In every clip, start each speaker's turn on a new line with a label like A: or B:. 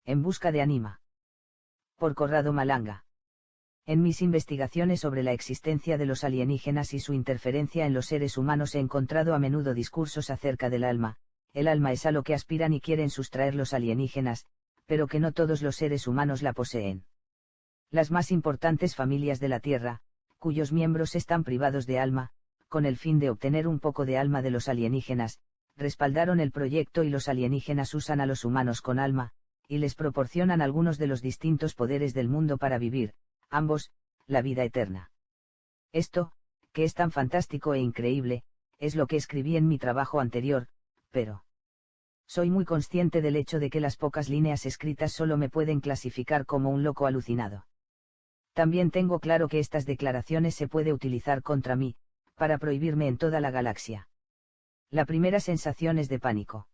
A: En busca de Anima. Por Corrado Malanga. En mis investigaciones sobre la existencia de los alienígenas y su interferencia en los seres humanos he encontrado a menudo discursos acerca del alma. El alma es a lo que aspiran y quieren sustraer los alienígenas, pero que no todos los seres humanos la poseen. Las más importantes familias de la Tierra, cuyos miembros están privados de alma, con el fin de obtener un poco de alma de los alienígenas, respaldaron el proyecto y los alienígenas usan a los humanos con alma, y les proporcionan algunos de los distintos poderes del mundo para vivir, ambos, la vida eterna. Esto, que es tan fantástico e increíble, es lo que escribí en mi trabajo anterior, pero soy muy consciente del hecho de que las pocas líneas escritas solo me pueden clasificar como un loco alucinado. También tengo claro que estas declaraciones se puede utilizar contra mí, para prohibirme en toda la galaxia. La primera sensación es de pánico.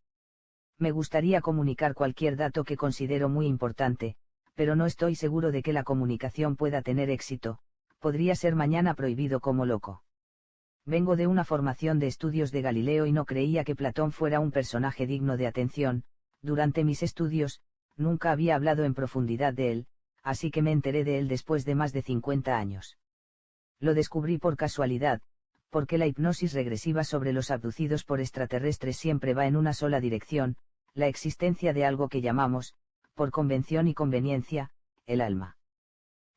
A: Me gustaría comunicar cualquier dato que considero muy importante, pero no estoy seguro de que la comunicación pueda tener éxito, podría ser mañana prohibido como loco. Vengo de una formación de estudios de Galileo y no creía que Platón fuera un personaje digno de atención. Durante mis estudios, nunca había hablado en profundidad de él, así que me enteré de él después de más de 50 años. Lo descubrí por casualidad, porque la hipnosis regresiva sobre los abducidos por extraterrestres siempre va en una sola dirección, la existencia de algo que llamamos, por convención y conveniencia, el alma.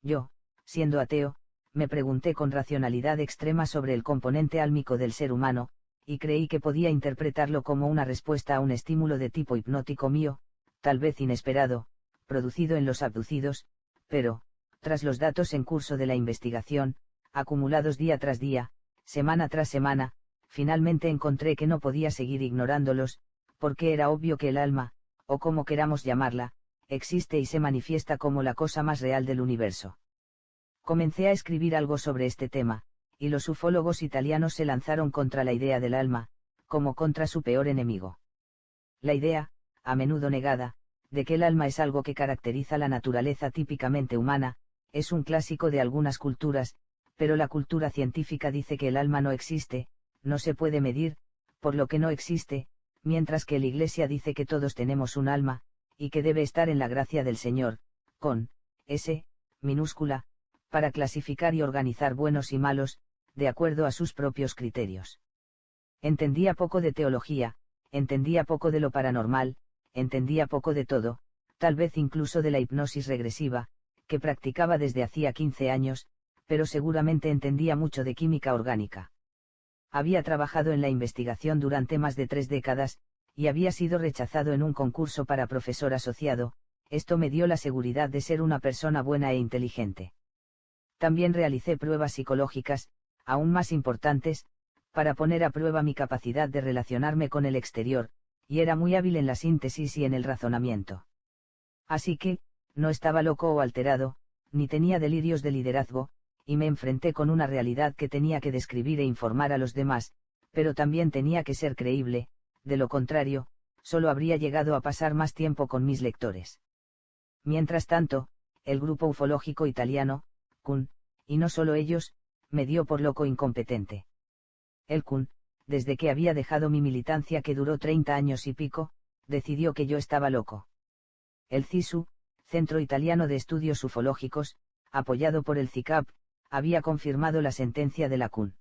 A: Yo, siendo ateo, me pregunté con racionalidad extrema sobre el componente álmico del ser humano, y creí que podía interpretarlo como una respuesta a un estímulo de tipo hipnótico mío, tal vez inesperado, producido en los abducidos, pero, tras los datos en curso de la investigación, acumulados día tras día, semana tras semana, finalmente encontré que no podía seguir ignorándolos, porque era obvio que el alma, o como queramos llamarla, existe y se manifiesta como la cosa más real del universo. Comencé a escribir algo sobre este tema, y los ufólogos italianos se lanzaron contra la idea del alma, como contra su peor enemigo. La idea, a menudo negada, de que el alma es algo que caracteriza la naturaleza típicamente humana, es un clásico de algunas culturas, pero la cultura científica dice que el alma no existe, no se puede medir, por lo que no existe, mientras que la Iglesia dice que todos tenemos un alma, y que debe estar en la gracia del Señor, con S, minúscula, para clasificar y organizar buenos y malos, de acuerdo a sus propios criterios. Entendía poco de teología, entendía poco de lo paranormal, entendía poco de todo, tal vez incluso de la hipnosis regresiva, que practicaba desde hacía 15 años, pero seguramente entendía mucho de química orgánica. Había trabajado en la investigación durante más de 3 décadas, y había sido rechazado en un concurso para profesor asociado. Esto me dio la seguridad de ser una persona buena e inteligente. También realicé pruebas psicológicas, aún más importantes, para poner a prueba mi capacidad de relacionarme con el exterior, y era muy hábil en la síntesis y en el razonamiento. Así que, no estaba loco o alterado, ni tenía delirios de liderazgo, y me enfrenté con una realidad que tenía que describir e informar a los demás, pero también tenía que ser creíble, de lo contrario, solo habría llegado a pasar más tiempo con mis lectores. Mientras tanto, el grupo ufológico italiano, CUN, y no solo ellos, me dio por loco incompetente. El CUN, desde que había dejado mi militancia que duró 30 años y pico, decidió que yo estaba loco. El CISU, Centro Italiano de Estudios Ufológicos, apoyado por el CICAP, había confirmado la sentencia de la CUN.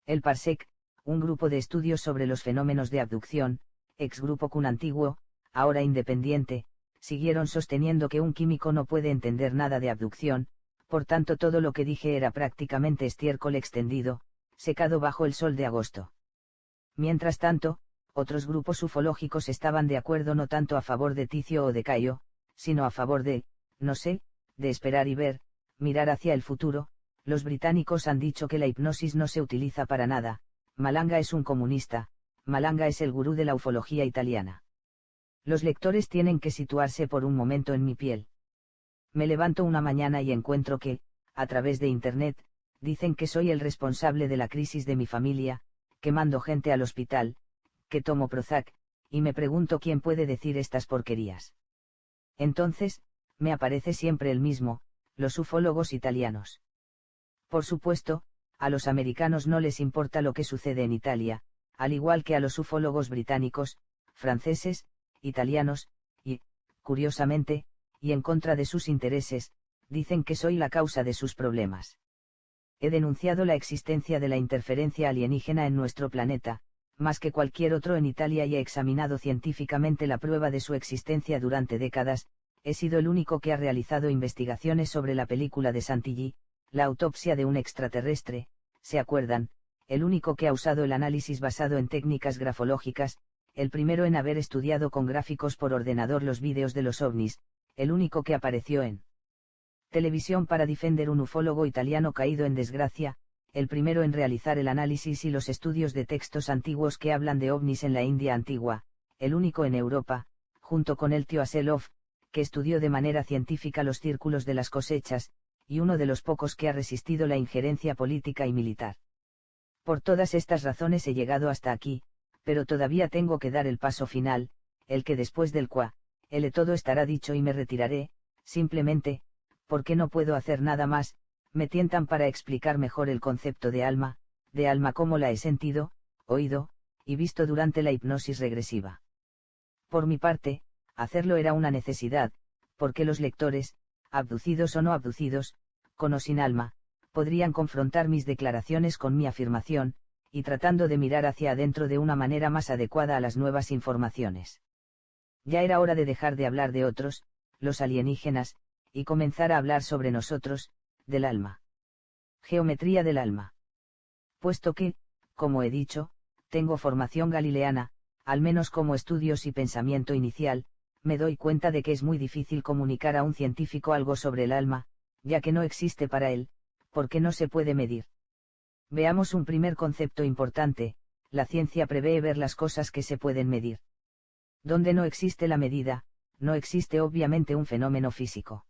A: El PARSEC, un grupo de estudios sobre los fenómenos de abducción, ex grupo CUN antiguo, ahora independiente, siguieron sosteniendo que un químico no puede entender nada de abducción, por tanto todo lo que dije era prácticamente estiércol extendido, secado bajo el sol de agosto. Mientras tanto, otros grupos ufológicos estaban de acuerdo no tanto a favor de Ticio o de Caio, sino a favor de, no sé, de esperar y ver, mirar hacia el futuro. Los británicos han dicho que la hipnosis no se utiliza para nada. Malanga es un comunista, Malanga es el gurú de la ufología italiana. Los lectores tienen que situarse por un momento en mi piel. Me levanto una mañana y encuentro que, a través de Internet, dicen que soy el responsable de la crisis de mi familia, que mando gente al hospital, que tomo Prozac, y me pregunto quién puede decir estas porquerías. Entonces, me aparece siempre el mismo, los ufólogos italianos. Por supuesto, a los americanos no les importa lo que sucede en Italia, al igual que a los ufólogos británicos, franceses, italianos, y, curiosamente, y en contra de sus intereses, dicen que soy la causa de sus problemas. He denunciado la existencia de la interferencia alienígena en nuestro planeta, más que cualquier otro en Italia, y he examinado científicamente la prueba de su existencia durante décadas. He sido el único que ha realizado investigaciones sobre la película de Santilli, la autopsia de un extraterrestre, ¿se acuerdan? El único que ha usado el análisis basado en técnicas grafológicas, el primero en haber estudiado con gráficos por ordenador los vídeos de los ovnis, el único que apareció en televisión para defender un ufólogo italiano caído en desgracia, el primero en realizar el análisis y los estudios de textos antiguos que hablan de ovnis en la India antigua, el único en Europa, junto con el tío Aselov, que estudió de manera científica los círculos de las cosechas, y uno de los pocos que ha resistido la injerencia política y militar. Por todas estas razones he llegado hasta aquí, pero todavía tengo que dar el paso final, el que después del cual, todo estará dicho y me retiraré, simplemente, porque no puedo hacer nada más. Me tientan para explicar mejor el concepto de alma como la he sentido, oído, y visto durante la hipnosis regresiva. Por mi parte, hacerlo era una necesidad, porque los lectores, abducidos o no abducidos, con o sin alma, podrían confrontar mis declaraciones con mi afirmación, y tratando de mirar hacia adentro de una manera más adecuada a las nuevas informaciones. Ya era hora de dejar de hablar de otros, los alienígenas, y comenzar a hablar sobre nosotros, del alma. Geometría del alma. Puesto que, como he dicho, tengo formación galileana, al menos como estudios y pensamiento inicial, me doy cuenta de que es muy difícil comunicar a un científico algo sobre el alma, ya que no existe para él, porque no se puede medir. Veamos un primer concepto importante: la ciencia prevé ver las cosas que se pueden medir. Donde no existe la medida, no existe obviamente un fenómeno físico.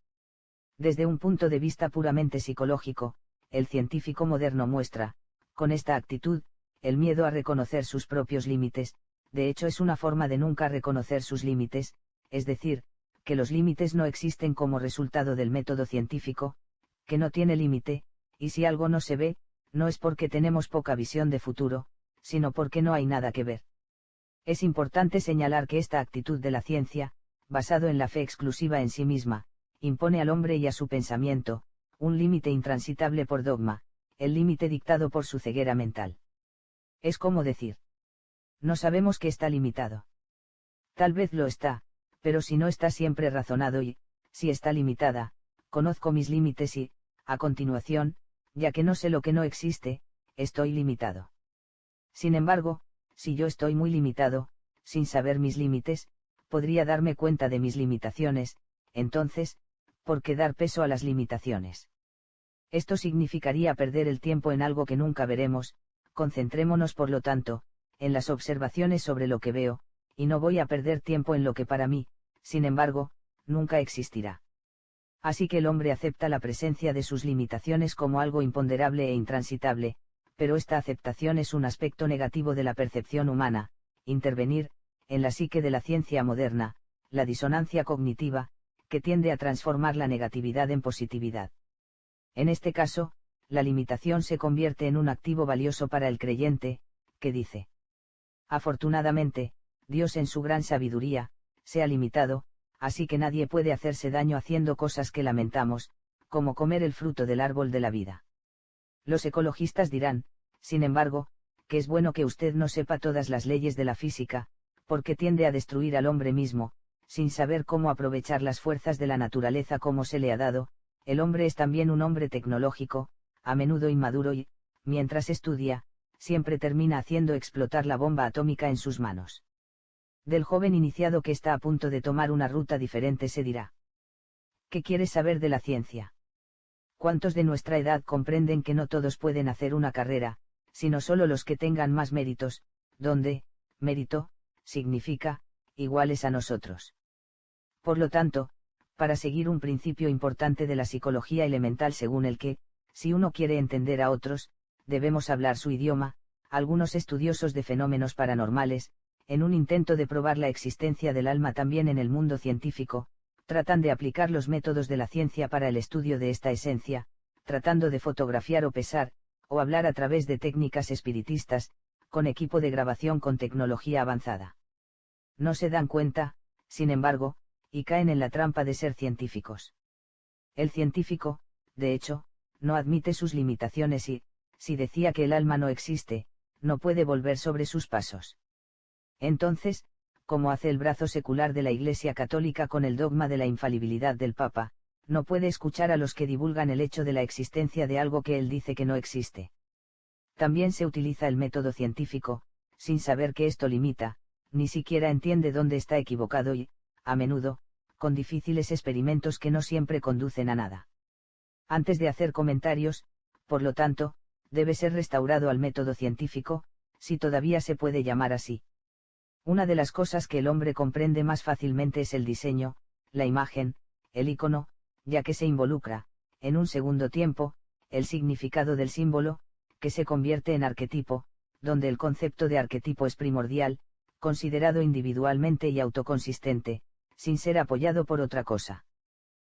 A: Desde un punto de vista puramente psicológico, el científico moderno muestra, con esta actitud, el miedo a reconocer sus propios límites. De hecho es una forma de nunca reconocer sus límites, es decir, que los límites no existen como resultado del método científico, que no tiene límite, y si algo no se ve, no es porque tenemos poca visión de futuro, sino porque no hay nada que ver. Es importante señalar que esta actitud de la ciencia, basado en la fe exclusiva en sí misma, impone al hombre y a su pensamiento, un límite intransitable por dogma, el límite dictado por su ceguera mental. Es como decir: no sabemos que está limitado. Tal vez lo está, pero si no está siempre razonado y, si está limitada, conozco mis límites y, a continuación, ya que no sé lo que no existe, estoy limitado. Sin embargo, si yo estoy muy limitado, sin saber mis límites, podría darme cuenta de mis limitaciones. Entonces, ¿por qué dar peso a las limitaciones? Esto significaría perder el tiempo en algo que nunca veremos. Concentrémonos por lo tanto, en las observaciones sobre lo que veo, y no voy a perder tiempo en lo que para mí, sin embargo, nunca existirá. Así que el hombre acepta la presencia de sus limitaciones como algo imponderable e intransitable, pero esta aceptación es un aspecto negativo de la percepción humana. Intervenir, en la psique de la ciencia moderna, la disonancia cognitiva, que tiende a transformar la negatividad en positividad. En este caso, la limitación se convierte en un activo valioso para el creyente, que dice: afortunadamente, Dios en su gran sabiduría, se ha limitado, así que nadie puede hacerse daño haciendo cosas que lamentamos, como comer el fruto del árbol de la vida. Los ecologistas dirán, sin embargo, que es bueno que usted no sepa todas las leyes de la física, porque tiende a destruir al hombre mismo, sin saber cómo aprovechar las fuerzas de la naturaleza como se le ha dado. El hombre es también un hombre tecnológico, a menudo inmaduro y, mientras estudia, siempre termina haciendo explotar la bomba atómica en sus manos. Del joven iniciado que está a punto de tomar una ruta diferente se dirá: ¿qué quieres saber de la ciencia? ¿Cuántos de nuestra edad comprenden que no todos pueden hacer una carrera, sino solo los que tengan más méritos, donde, mérito, significa, iguales a nosotros? Por lo tanto, para seguir un principio importante de la psicología elemental según el que, si uno quiere entender a otros, debemos hablar su idioma, algunos estudiosos de fenómenos paranormales, en un intento de probar la existencia del alma también en el mundo científico, tratan de aplicar los métodos de la ciencia para el estudio de esta esencia, tratando de fotografiar o pesar, o hablar a través de técnicas espiritistas, con equipo de grabación con tecnología avanzada. No se dan cuenta, sin embargo, y caen en la trampa de ser científicos. El científico, de hecho, no admite sus limitaciones y, si decía que el alma no existe, no puede volver sobre sus pasos. Entonces, como hace el brazo secular de la Iglesia Católica con el dogma de la infalibilidad del Papa, no puede escuchar a los que divulgan el hecho de la existencia de algo que él dice que no existe. También se utiliza el método científico, sin saber que esto limita, ni siquiera entiende dónde está equivocado y, a menudo, con difíciles experimentos que no siempre conducen a nada. Antes de hacer comentarios, por lo tanto, debe ser restaurado al método científico, si todavía se puede llamar así. Una de las cosas que el hombre comprende más fácilmente es el diseño, la imagen, el icono, ya que se involucra, en un segundo tiempo, el significado del símbolo, que se convierte en arquetipo, donde el concepto de arquetipo es primordial, considerado individualmente y autoconsistente, sin ser apoyado por otra cosa.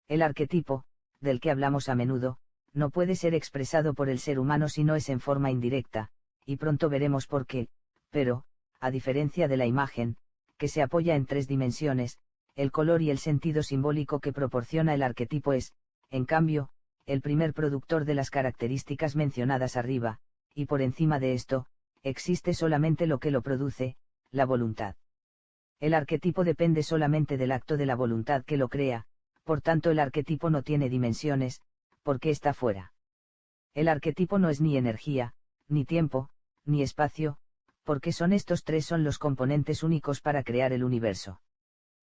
A: El arquetipo, del que hablamos a menudo, no puede ser expresado por el ser humano si no es en forma indirecta, y pronto veremos por qué, pero, a diferencia de la imagen, que se apoya en 3 dimensiones, el color y el sentido simbólico que proporciona el arquetipo es, en cambio, el primer productor de las características mencionadas arriba, y por encima de esto, existe solamente lo que lo produce, la voluntad. El arquetipo depende solamente del acto de la voluntad que lo crea, por tanto el arquetipo no tiene dimensiones, porque está fuera. El arquetipo no es ni energía, ni tiempo, ni espacio, porque estos 3 son los componentes únicos para crear el universo.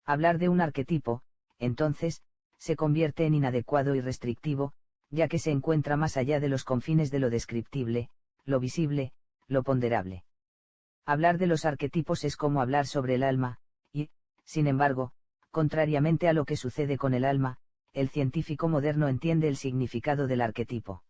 A: Hablar de un arquetipo, entonces, se convierte en inadecuado y restrictivo, ya que se encuentra más allá de los confines de lo descriptible, lo visible, lo ponderable. Hablar de los arquetipos es como hablar sobre el alma, y, sin embargo, contrariamente a lo que sucede con el alma, el científico moderno entiende el significado del arquetipo.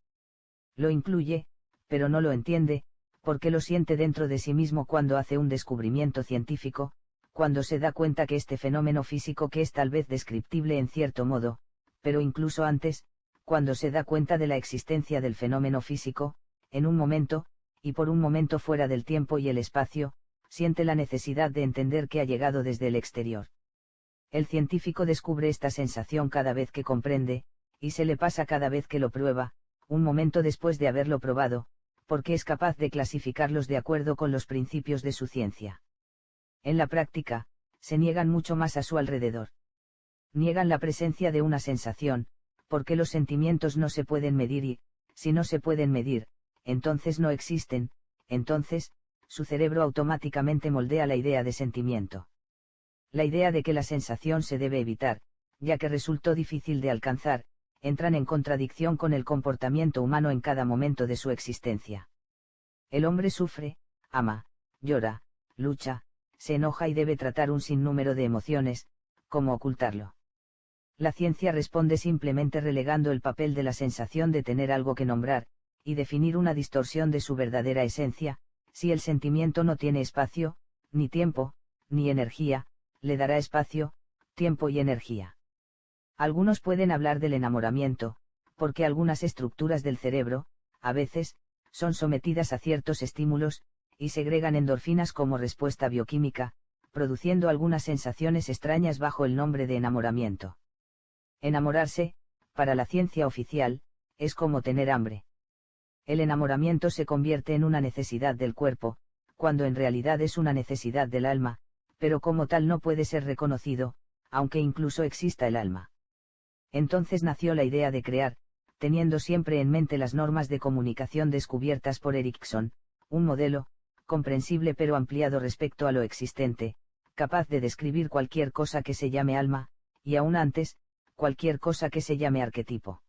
A: Lo incluye, pero no lo entiende, porque lo siente dentro de sí mismo cuando hace un descubrimiento científico, cuando se da cuenta que este fenómeno físico que es tal vez descriptible en cierto modo, pero incluso antes, cuando se da cuenta de la existencia del fenómeno físico, en un momento, y por un momento fuera del tiempo y el espacio, siente la necesidad de entender que ha llegado desde el exterior. El científico descubre esta sensación cada vez que comprende, y se le pasa cada vez que lo prueba, un momento después de haberlo probado, porque es capaz de clasificarlos de acuerdo con los principios de su ciencia. En la práctica, se niegan mucho más a su alrededor. Niegan la presencia de una sensación, porque los sentimientos no se pueden medir y, si no se pueden medir, entonces no existen, entonces, su cerebro automáticamente moldea la idea de sentimiento. La idea de que la sensación se debe evitar, ya que resultó difícil de alcanzar, entran en contradicción con el comportamiento humano en cada momento de su existencia. El hombre sufre, ama, llora, lucha, se enoja y debe tratar un sinnúmero de emociones, ¿cómo ocultarlo? La ciencia responde simplemente relegando el papel de la sensación de tener algo que nombrar, y definir una distorsión de su verdadera esencia. Si el sentimiento no tiene espacio, ni tiempo, ni energía, le dará espacio, tiempo y energía. Algunos pueden hablar del enamoramiento, porque algunas estructuras del cerebro, a veces, son sometidas a ciertos estímulos, y segregan endorfinas como respuesta bioquímica, produciendo algunas sensaciones extrañas bajo el nombre de enamoramiento. Enamorarse, para la ciencia oficial, es como tener hambre. El enamoramiento se convierte en una necesidad del cuerpo, cuando en realidad es una necesidad del alma, pero como tal no puede ser reconocido, aunque incluso exista el alma. Entonces nació la idea de crear, teniendo siempre en mente las normas de comunicación descubiertas por Erickson, un modelo, comprensible pero ampliado respecto a lo existente, capaz de describir cualquier cosa que se llame alma, y aún antes, cualquier cosa que se llame arquetipo.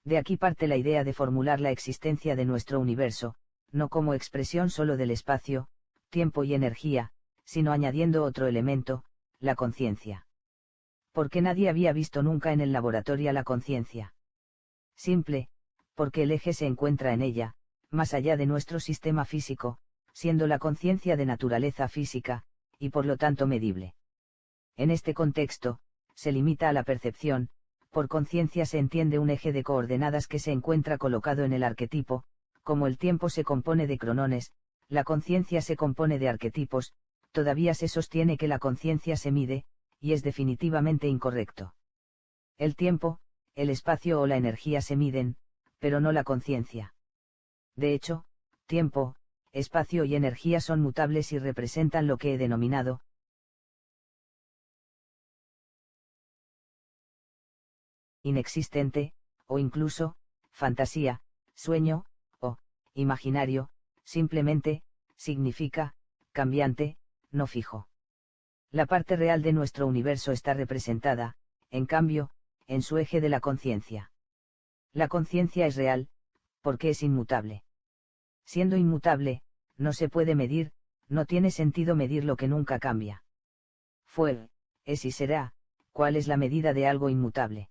A: De aquí parte la idea de formular la existencia de nuestro universo, no como expresión solo del espacio, tiempo y energía, sino añadiendo otro elemento, la conciencia. Porque nadie había visto nunca en el laboratorio la conciencia. Simple, porque el eje se encuentra en ella, más allá de nuestro sistema físico, siendo la conciencia de naturaleza física, y por lo tanto medible. En este contexto, se limita a la percepción. Por conciencia se entiende un eje de coordenadas que se encuentra colocado en el arquetipo, como el tiempo se compone de cronones, la conciencia se compone de arquetipos, todavía se sostiene que la conciencia se mide, y es definitivamente incorrecto. El tiempo, el espacio o la energía se miden, pero no la conciencia. De hecho, tiempo, espacio y energía son mutables y representan lo que he denominado inexistente, o incluso, fantasía, sueño, o imaginario, simplemente, significa, cambiante, no fijo. La parte real de nuestro universo está representada, en cambio, en su eje de la conciencia. La conciencia es real, porque es inmutable. Siendo inmutable, no se puede medir, no tiene sentido medir lo que nunca cambia. Fue, es y será, ¿cuál es la medida de algo inmutable?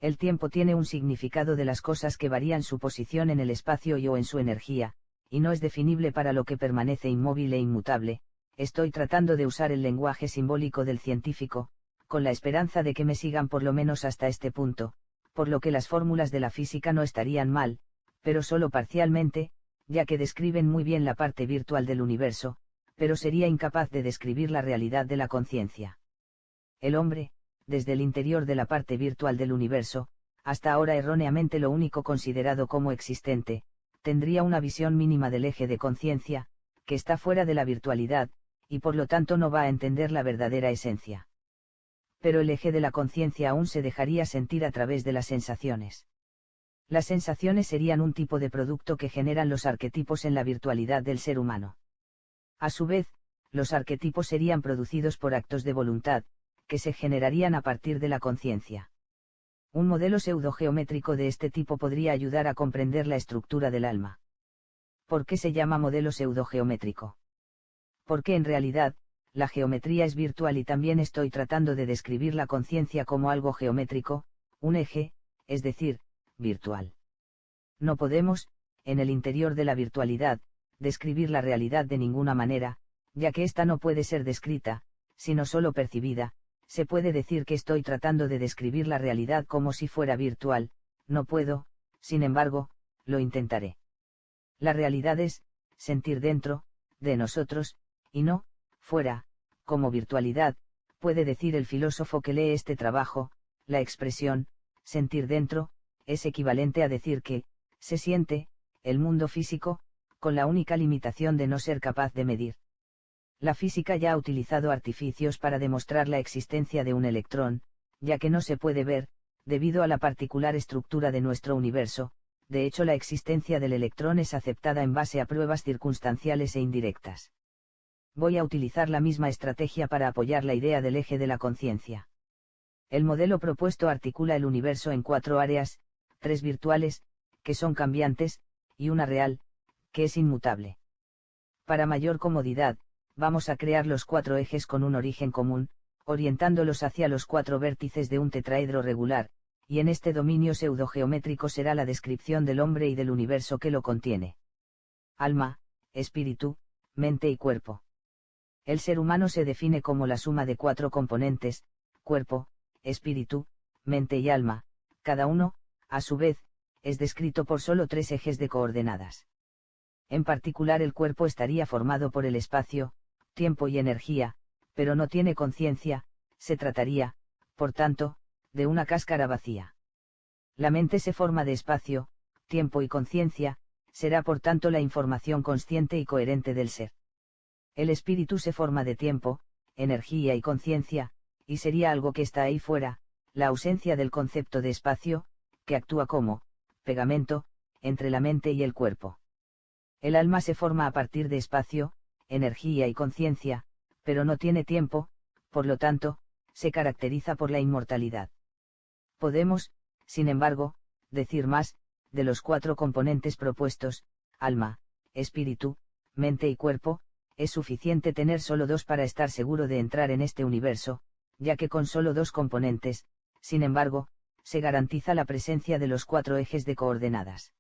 A: El tiempo tiene un significado de las cosas que varían su posición en el espacio y o en su energía, y no es definible para lo que permanece inmóvil e inmutable. Estoy tratando de usar el lenguaje simbólico del científico, con la esperanza de que me sigan por lo menos hasta este punto, por lo que las fórmulas de la física no estarían mal, pero solo parcialmente, ya que describen muy bien la parte virtual del universo, pero sería incapaz de describir la realidad de la conciencia. El hombre, desde el interior de la parte virtual del universo, hasta ahora erróneamente lo único considerado como existente, tendría una visión mínima del eje de conciencia, que está fuera de la virtualidad, y por lo tanto no va a entender la verdadera esencia. Pero el eje de la conciencia aún se dejaría sentir a través de las sensaciones. Las sensaciones serían un tipo de producto que generan los arquetipos en la virtualidad del ser humano. A su vez, los arquetipos serían producidos por actos de voluntad, que se generarían a partir de la conciencia. Un modelo pseudogeométrico de este tipo podría ayudar a comprender la estructura del alma. ¿Por qué se llama modelo pseudogeométrico? Porque en realidad, la geometría es virtual y también estoy tratando de describir la conciencia como algo geométrico, un eje, es decir, virtual. No podemos, en el interior de la virtualidad, describir la realidad de ninguna manera, ya que ésta no puede ser descrita, sino solo percibida. Se puede decir que estoy tratando de describir la realidad como si fuera virtual, no puedo, sin embargo, lo intentaré. La realidad es, sentir dentro, de nosotros, y no, fuera, como virtualidad, puede decir el filósofo que lee este trabajo. La expresión, sentir dentro, es equivalente a decir que, se siente, el mundo físico, con la única limitación de no ser capaz de medir. La física ya ha utilizado artificios para demostrar la existencia de un electrón, ya que no se puede ver, debido a la particular estructura de nuestro universo. De hecho, la existencia del electrón es aceptada en base a pruebas circunstanciales e indirectas. Voy a utilizar la misma estrategia para apoyar la idea del eje de la conciencia. El modelo propuesto articula el universo en 4 áreas, 3 virtuales, que son cambiantes, y una real, que es inmutable. Para mayor comodidad, vamos a crear los 4 ejes con un origen común, orientándolos hacia los 4 vértices de un tetraedro regular, y en este dominio pseudogeométrico será la descripción del hombre y del universo que lo contiene. Alma, espíritu, mente y cuerpo. El ser humano se define como la suma de 4 componentes, cuerpo, espíritu, mente y alma. Cada uno, a su vez, es descrito por solo 3 ejes de coordenadas. En particular, el cuerpo estaría formado por el espacio, tiempo y energía, pero no tiene conciencia. Se trataría, por tanto, de una cáscara vacía. La mente se forma de espacio, tiempo y conciencia, será por tanto la información consciente y coherente del ser. El espíritu se forma de tiempo, energía y conciencia, y sería algo que está ahí fuera, la ausencia del concepto de espacio, que actúa como pegamento entre la mente y el cuerpo. El alma se forma a partir de espacio, energía y conciencia, pero no tiene tiempo, por lo tanto, se caracteriza por la inmortalidad. Podemos, sin embargo, decir más, de los 4 componentes propuestos, alma, espíritu, mente y cuerpo. Es suficiente tener solo 2 para estar seguro de entrar en este universo, ya que con solo 2 componentes, sin embargo, se garantiza la presencia de los 4 ejes de coordenadas.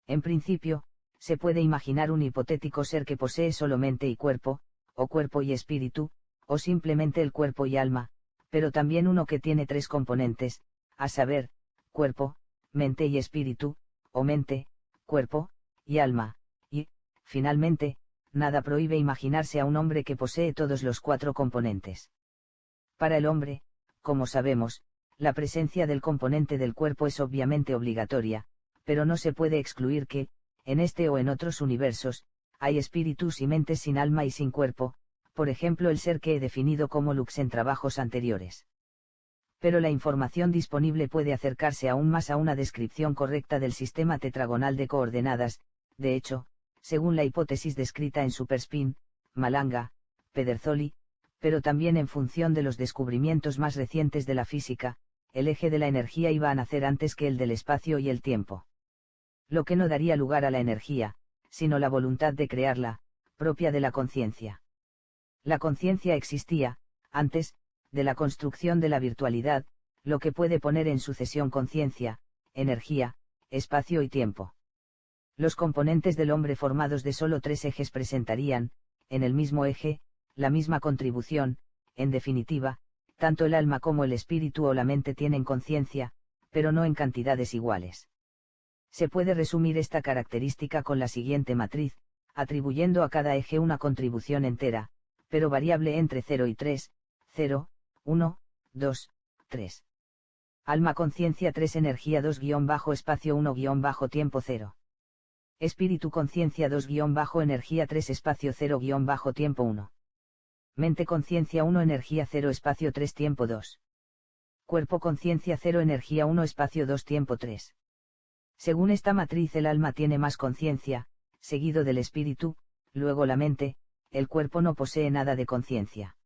A: En principio, se puede imaginar un hipotético ser que posee solo mente y cuerpo, o cuerpo y espíritu, o simplemente el cuerpo y alma, pero también uno que tiene 3 componentes, a saber, cuerpo, mente y espíritu, o mente, cuerpo, y alma, y, finalmente, nada prohíbe imaginarse a un hombre que posee todos los 4 componentes. Para el hombre, como sabemos, la presencia del componente del cuerpo es obviamente obligatoria, pero no se puede excluir que, en este o en otros universos, hay espíritus y mentes sin alma y sin cuerpo, por ejemplo el ser que he definido como Lux en trabajos anteriores. Pero la información disponible puede acercarse aún más a una descripción correcta del sistema tetragonal de coordenadas. De hecho, según la hipótesis descrita en Superspin, Malanga, Pederzoli, pero también en función de los descubrimientos más recientes de la física, el eje de la energía iba a nacer antes que el del espacio y el tiempo. Lo que no daría lugar a la energía, sino la voluntad de crearla, propia de la conciencia. La conciencia existía, antes, de la construcción de la virtualidad, lo que puede poner en sucesión conciencia, energía, espacio y tiempo. Los componentes del hombre formados de solo tres ejes presentarían, en el mismo eje, la misma contribución. En definitiva, tanto el alma como el espíritu o la mente tienen conciencia, pero no en cantidades iguales. Se puede resumir esta característica con la siguiente matriz, atribuyendo a cada eje una contribución entera, pero variable entre 0 y 3, 0, 1, 2, 3. Alma conciencia 3 energía 2-espacio 1-tiempo 0. Espíritu conciencia 2-energía 3 espacio 0-tiempo 1. Mente conciencia 1 energía 0 espacio 3 tiempo 2. Cuerpo conciencia 0 energía 1 espacio 2 tiempo 3. Según esta matriz el alma tiene más conciencia, seguido del espíritu, luego la mente. El cuerpo no posee nada de conciencia.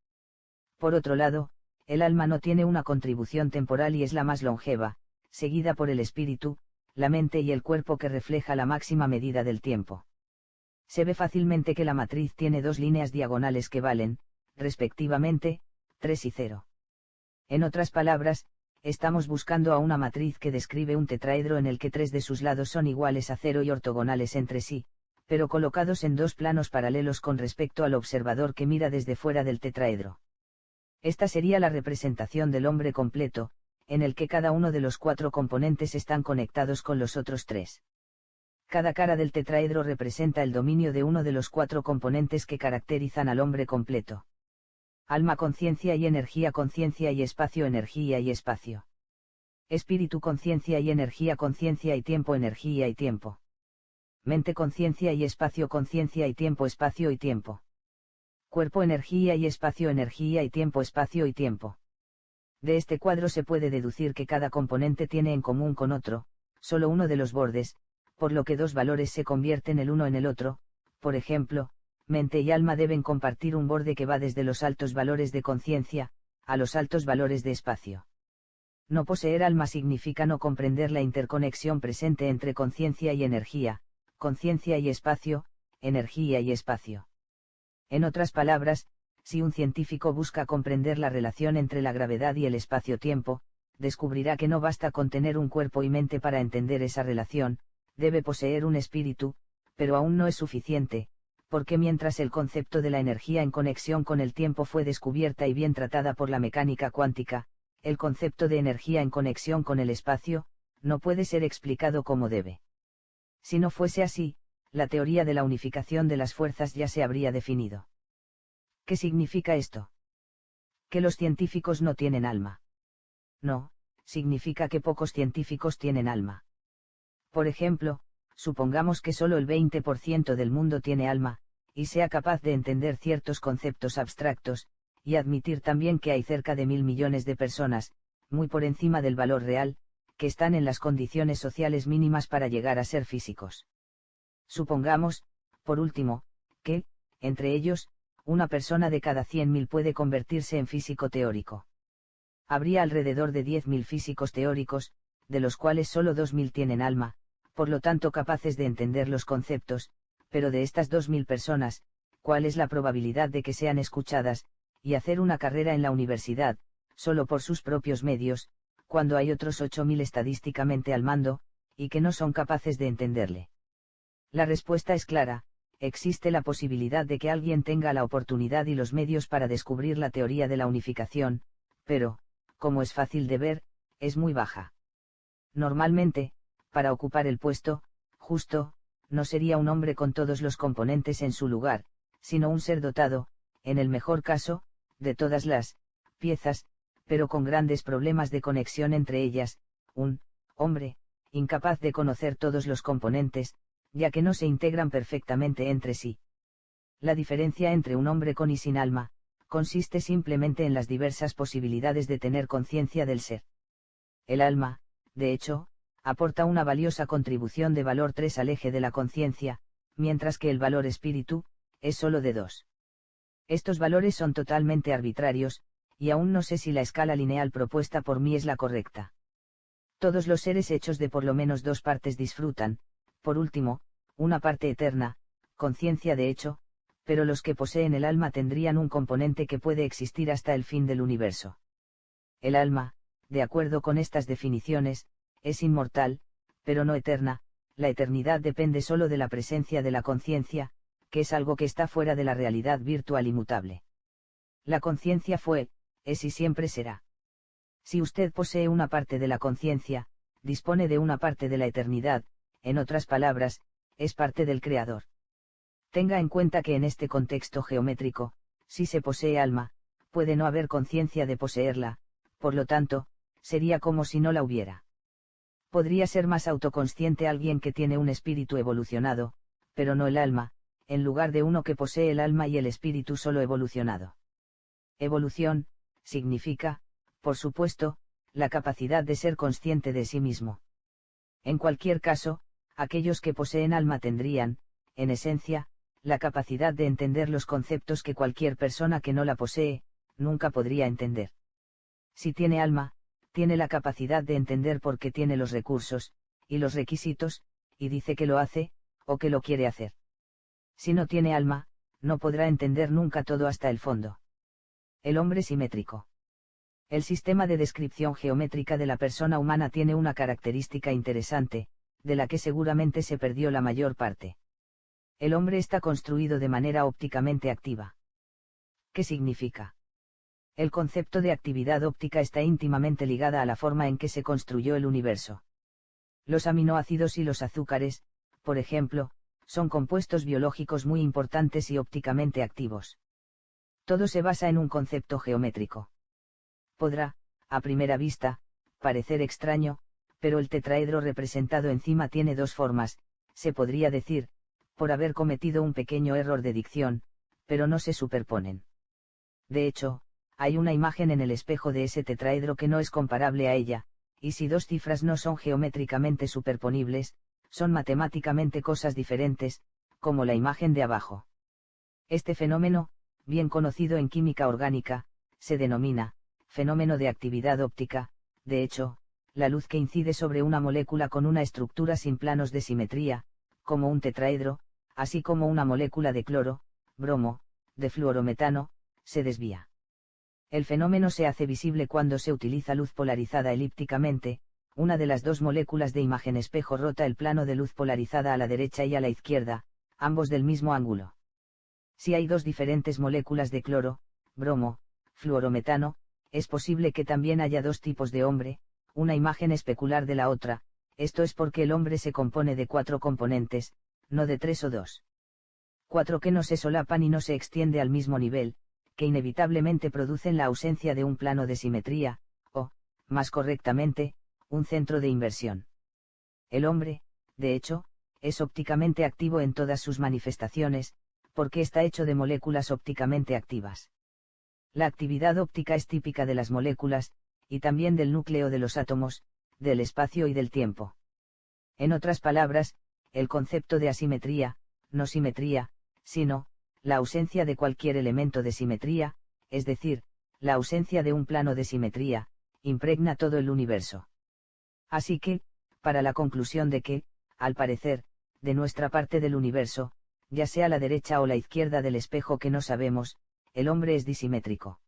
A: Por otro lado, el alma no tiene una contribución temporal y es la más longeva, seguida por el espíritu, la mente y el cuerpo que refleja la máxima medida del tiempo. Se ve fácilmente que la matriz tiene dos líneas diagonales que valen, respectivamente, 3 y 0. En otras palabras, estamos buscando a una matriz que describe un tetraedro en el que tres de sus lados son iguales a 0 y ortogonales entre sí, pero colocados en dos planos paralelos con respecto al observador que mira desde fuera del tetraedro. Esta sería la representación del hombre completo, en el que cada uno de los cuatro componentes están conectados con los otros tres. Cada cara del tetraedro representa el dominio de uno de los cuatro componentes que caracterizan al hombre completo. Alma conciencia y espacio energía y espacio. Espíritu conciencia y energía y tiempo. Mente conciencia y tiempo espacio y tiempo. Cuerpo energía y tiempo espacio y tiempo. De este cuadro se puede deducir que cada componente tiene en común con otro, solo uno de los bordes, por lo que dos valores se convierten el uno en el otro. Por ejemplo, mente y alma deben compartir un borde que va desde los altos valores de conciencia, a los altos valores de espacio. No poseer alma significa no comprender la interconexión presente entre conciencia y energía, conciencia y espacio, energía y espacio. En otras palabras, si un científico busca comprender la relación entre la gravedad y el espacio-tiempo, descubrirá que no basta con tener un cuerpo y mente para entender esa relación, debe poseer un espíritu, pero aún no es suficiente, porque mientras el concepto de la energía en conexión con el tiempo fue descubierta y bien tratada por la mecánica cuántica, el concepto de energía en conexión con el espacio, no puede ser explicado como debe. Si no fuese así, la teoría de la unificación de las fuerzas ya se habría definido. ¿Qué significa esto? Que los científicos no tienen alma. No, significa que pocos científicos tienen alma. Por ejemplo, supongamos que solo el 20% del mundo tiene alma, y sea capaz de entender ciertos conceptos abstractos, y admitir también que hay cerca de 1.000 millones de personas, muy por encima del valor real, que están en las condiciones sociales mínimas para llegar a ser físicos. Supongamos, por último, que, entre ellos, una persona de cada 100.000 puede convertirse en físico teórico. Habría alrededor de 10.000 físicos teóricos, de los cuales solo 2.000 tienen alma, por lo tanto capaces de entender los conceptos, pero de estas 2.000 personas, ¿cuál es la probabilidad de que sean escuchadas, y hacer una carrera en la universidad, solo por sus propios medios, cuando hay otros 8.000 estadísticamente al mando, y que no son capaces de entenderle? La respuesta es clara: existe la posibilidad de que alguien tenga la oportunidad y los medios para descubrir la teoría de la unificación, pero, como es fácil de ver, es muy baja. Normalmente, para ocupar el puesto, justo, no sería un hombre con todos los componentes en su lugar, sino un ser dotado, en el mejor caso, de todas las piezas, pero con grandes problemas de conexión entre ellas, un hombre, incapaz de conocer todos los componentes, ya que no se integran perfectamente entre sí. La diferencia entre un hombre con y sin alma, consiste simplemente en las diversas posibilidades de tener conciencia del ser. El alma, de hecho, aporta una valiosa contribución de valor 3 al eje de la conciencia, mientras que el valor espíritu, es solo de 2. Estos valores son totalmente arbitrarios, y aún no sé si la escala lineal propuesta por mí es la correcta. Todos los seres hechos de por lo menos 2 partes disfrutan, por último, una parte eterna, conciencia de hecho, pero los que poseen el alma tendrían un componente que puede existir hasta el fin del universo. El alma, de acuerdo con estas definiciones, es inmortal, pero no eterna. La eternidad depende solo de la presencia de la conciencia, que es algo que está fuera de la realidad virtual inmutable. La conciencia fue, es y siempre será. Si usted posee una parte de la conciencia, dispone de una parte de la eternidad, en otras palabras, es parte del Creador. Tenga en cuenta que en este contexto geométrico, si se posee alma, puede no haber conciencia de poseerla, por lo tanto, sería como si no la hubiera. Podría ser más autoconsciente alguien que tiene un espíritu evolucionado, pero no el alma, en lugar de uno que posee el alma y el espíritu solo evolucionado. Evolución, significa, por supuesto, la capacidad de ser consciente de sí mismo. En cualquier caso, aquellos que poseen alma tendrían, en esencia, la capacidad de entender los conceptos que cualquier persona que no la posee, nunca podría entender. Si tiene alma, tiene la capacidad de entender porque tiene los recursos, y los requisitos, y dice que lo hace, o que lo quiere hacer. Si no tiene alma, no podrá entender nunca todo hasta el fondo. El hombre simétrico. El sistema de descripción geométrica de la persona humana tiene una característica interesante, de la que seguramente se perdió la mayor parte. El hombre está construido de manera ópticamente activa. ¿Qué significa? El concepto de actividad óptica está íntimamente ligada a la forma en que se construyó el universo. Los aminoácidos y los azúcares, por ejemplo, son compuestos biológicos muy importantes y ópticamente activos. Todo se basa en un concepto geométrico. Podrá, a primera vista, parecer extraño, pero el tetraedro representado encima tiene 2 formas, se podría decir, por haber cometido un pequeño error de dicción, pero no se superponen. De hecho, hay una imagen en el espejo de ese tetraedro que no es comparable a ella, y si 2 cifras no son geométricamente superponibles, son matemáticamente cosas diferentes, como la imagen de abajo. Este fenómeno, bien conocido en química orgánica, se denomina fenómeno de actividad óptica. De hecho, la luz que incide sobre una molécula con una estructura sin planos de simetría, como un tetraedro, así como una molécula de cloro, bromo, de fluorometano, se desvía. El fenómeno se hace visible cuando se utiliza luz polarizada elípticamente. Una de las 2 moléculas de imagen espejo rota el plano de luz polarizada a la derecha y a la izquierda, ambos del mismo ángulo. Si hay 2 diferentes moléculas de cloro, bromo, fluorometano, es posible que también haya 2 tipos de hombre, una imagen especular de la otra. Esto es porque el hombre se compone de 4 componentes, no de 3 o 2. 4 que no se solapan y no se extiende al mismo nivel, que inevitablemente producen la ausencia de un plano de simetría, o, más correctamente, un centro de inversión. El hombre, de hecho, es ópticamente activo en todas sus manifestaciones, porque está hecho de moléculas ópticamente activas. La actividad óptica es típica de las moléculas, y también del núcleo de los átomos, del espacio y del tiempo. En otras palabras, el concepto de asimetría, no simetría, sino, la ausencia de cualquier elemento de simetría, es decir, la ausencia de un plano de simetría, impregna todo el universo. Así que, para la conclusión de que, al parecer, de nuestra parte del universo, ya sea la derecha o la izquierda del espejo que no sabemos, el hombre es disimétrico.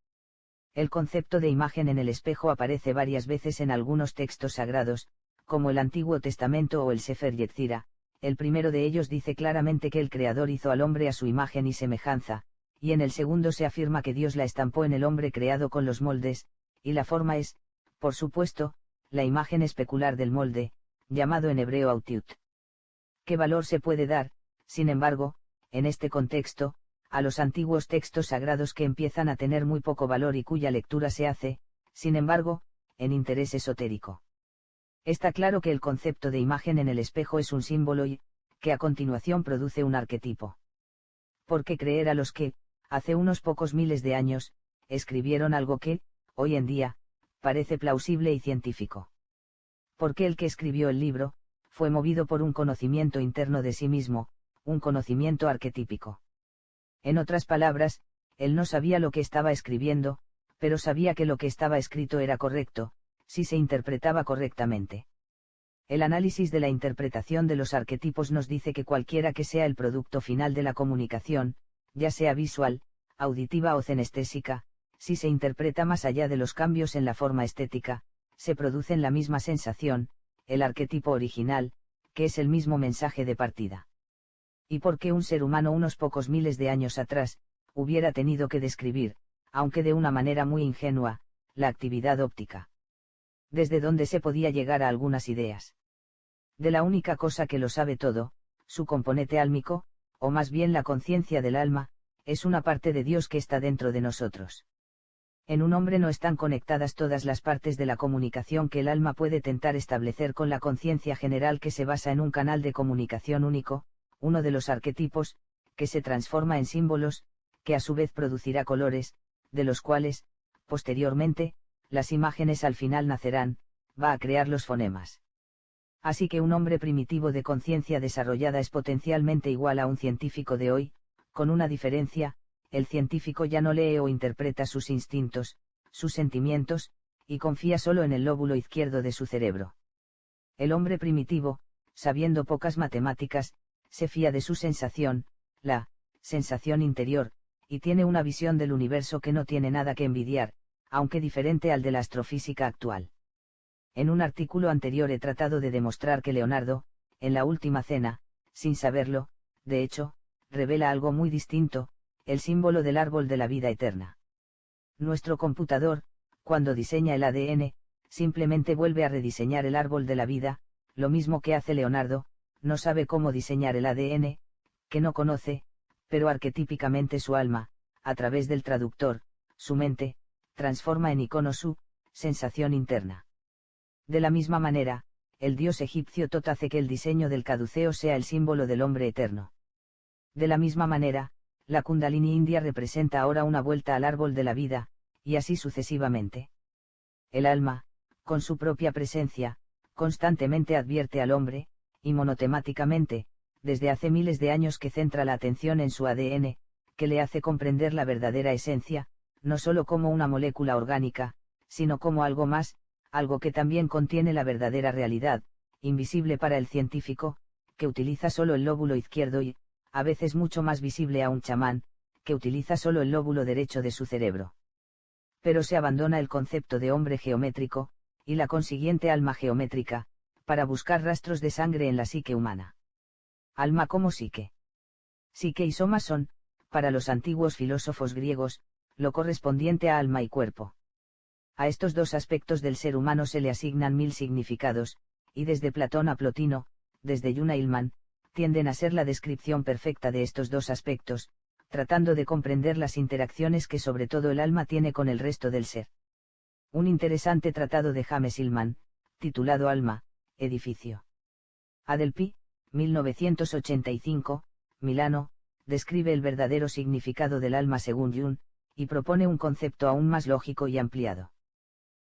A: El concepto de imagen en el espejo aparece varias veces en algunos textos sagrados, como el Antiguo Testamento o el Sefer Yetzirah. El primero de ellos dice claramente que el Creador hizo al hombre a su imagen y semejanza, y en el segundo se afirma que Dios la estampó en el hombre creado con los moldes, y la forma es, por supuesto, la imagen especular del molde, llamado en hebreo autiut. ¿Qué valor se puede dar, sin embargo, en este contexto, a los antiguos textos sagrados que empiezan a tener muy poco valor y cuya lectura se hace, sin embargo, en interés esotérico. Está claro que el concepto de imagen en el espejo es un símbolo y, que a continuación produce un arquetipo. ¿Por qué creer a los que, hace unos pocos miles de años, escribieron algo que, hoy en día, parece plausible y científico? Porque el que escribió el libro, fue movido por un conocimiento interno de sí mismo, un conocimiento arquetípico. En otras palabras, él no sabía lo que estaba escribiendo, pero sabía que lo que estaba escrito era correcto, si se interpretaba correctamente. El análisis de la interpretación de los arquetipos nos dice que cualquiera que sea el producto final de la comunicación, ya sea visual, auditiva o cenestésica, si se interpreta más allá de los cambios en la forma estética, se produce la misma sensación, el arquetipo original, que es el mismo mensaje de partida. ¿Y por qué un ser humano unos pocos miles de años atrás, hubiera tenido que describir, aunque de una manera muy ingenua, la actividad óptica? Desde donde se podía llegar a algunas ideas. De la única cosa que lo sabe todo, su componente álmico, o más bien la conciencia del alma, es una parte de Dios que está dentro de nosotros. En un hombre no están conectadas todas las partes de la comunicación que el alma puede tentar establecer con la conciencia general que se basa en un canal de comunicación único, uno de los arquetipos, que se transforma en símbolos, que a su vez producirá colores, de los cuales, posteriormente, las imágenes al final nacerán, va a crear los fonemas. Así que un hombre primitivo de conciencia desarrollada es potencialmente igual a un científico de hoy, con una diferencia: el científico ya no lee o interpreta sus instintos, sus sentimientos, y confía solo en el lóbulo izquierdo de su cerebro. El hombre primitivo, sabiendo pocas matemáticas, se fía de su sensación, la sensación interior, y tiene una visión del universo que no tiene nada que envidiar, aunque diferente al de la astrofísica actual. En un artículo anterior he tratado de demostrar que Leonardo, en la Última Cena, sin saberlo, de hecho, revela algo muy distinto, el símbolo del árbol de la vida eterna. Nuestro computador, cuando diseña el ADN, simplemente vuelve a rediseñar el árbol de la vida, lo mismo que hace Leonardo, no sabe cómo diseñar el ADN, que no conoce, pero arquetípicamente su alma, a través del traductor, su mente, transforma en icono su sensación interna. De la misma manera, el dios egipcio Tot hace que el diseño del caduceo sea el símbolo del hombre eterno. De la misma manera, la Kundalini india representa ahora una vuelta al árbol de la vida, y así sucesivamente. El alma, con su propia presencia, constantemente advierte al hombre, y monotemáticamente, desde hace miles de años que centra la atención en su ADN, que le hace comprender la verdadera esencia, no solo como una molécula orgánica, sino como algo más, algo que también contiene la verdadera realidad, invisible para el científico, que utiliza solo el lóbulo izquierdo y, a veces mucho más visible a un chamán, que utiliza solo el lóbulo derecho de su cerebro. Pero se abandona el concepto de hombre geométrico, y la consiguiente alma geométrica, para buscar rastros de sangre en la psique humana. Alma como psique. Psique y soma son, para los antiguos filósofos griegos, lo correspondiente a alma y cuerpo. A estos dos aspectos del ser humano se le asignan 1000 significados, y desde Platón a Plotino, desde Jung a Hillman, tienden a ser la descripción perfecta de estos dos aspectos, tratando de comprender las interacciones que sobre todo el alma tiene con el resto del ser. Un interesante tratado de James Hillman, titulado Alma, Edificio. Adelphi, 1985, Milano, describe el verdadero significado del alma según Jung, y propone un concepto aún más lógico y ampliado.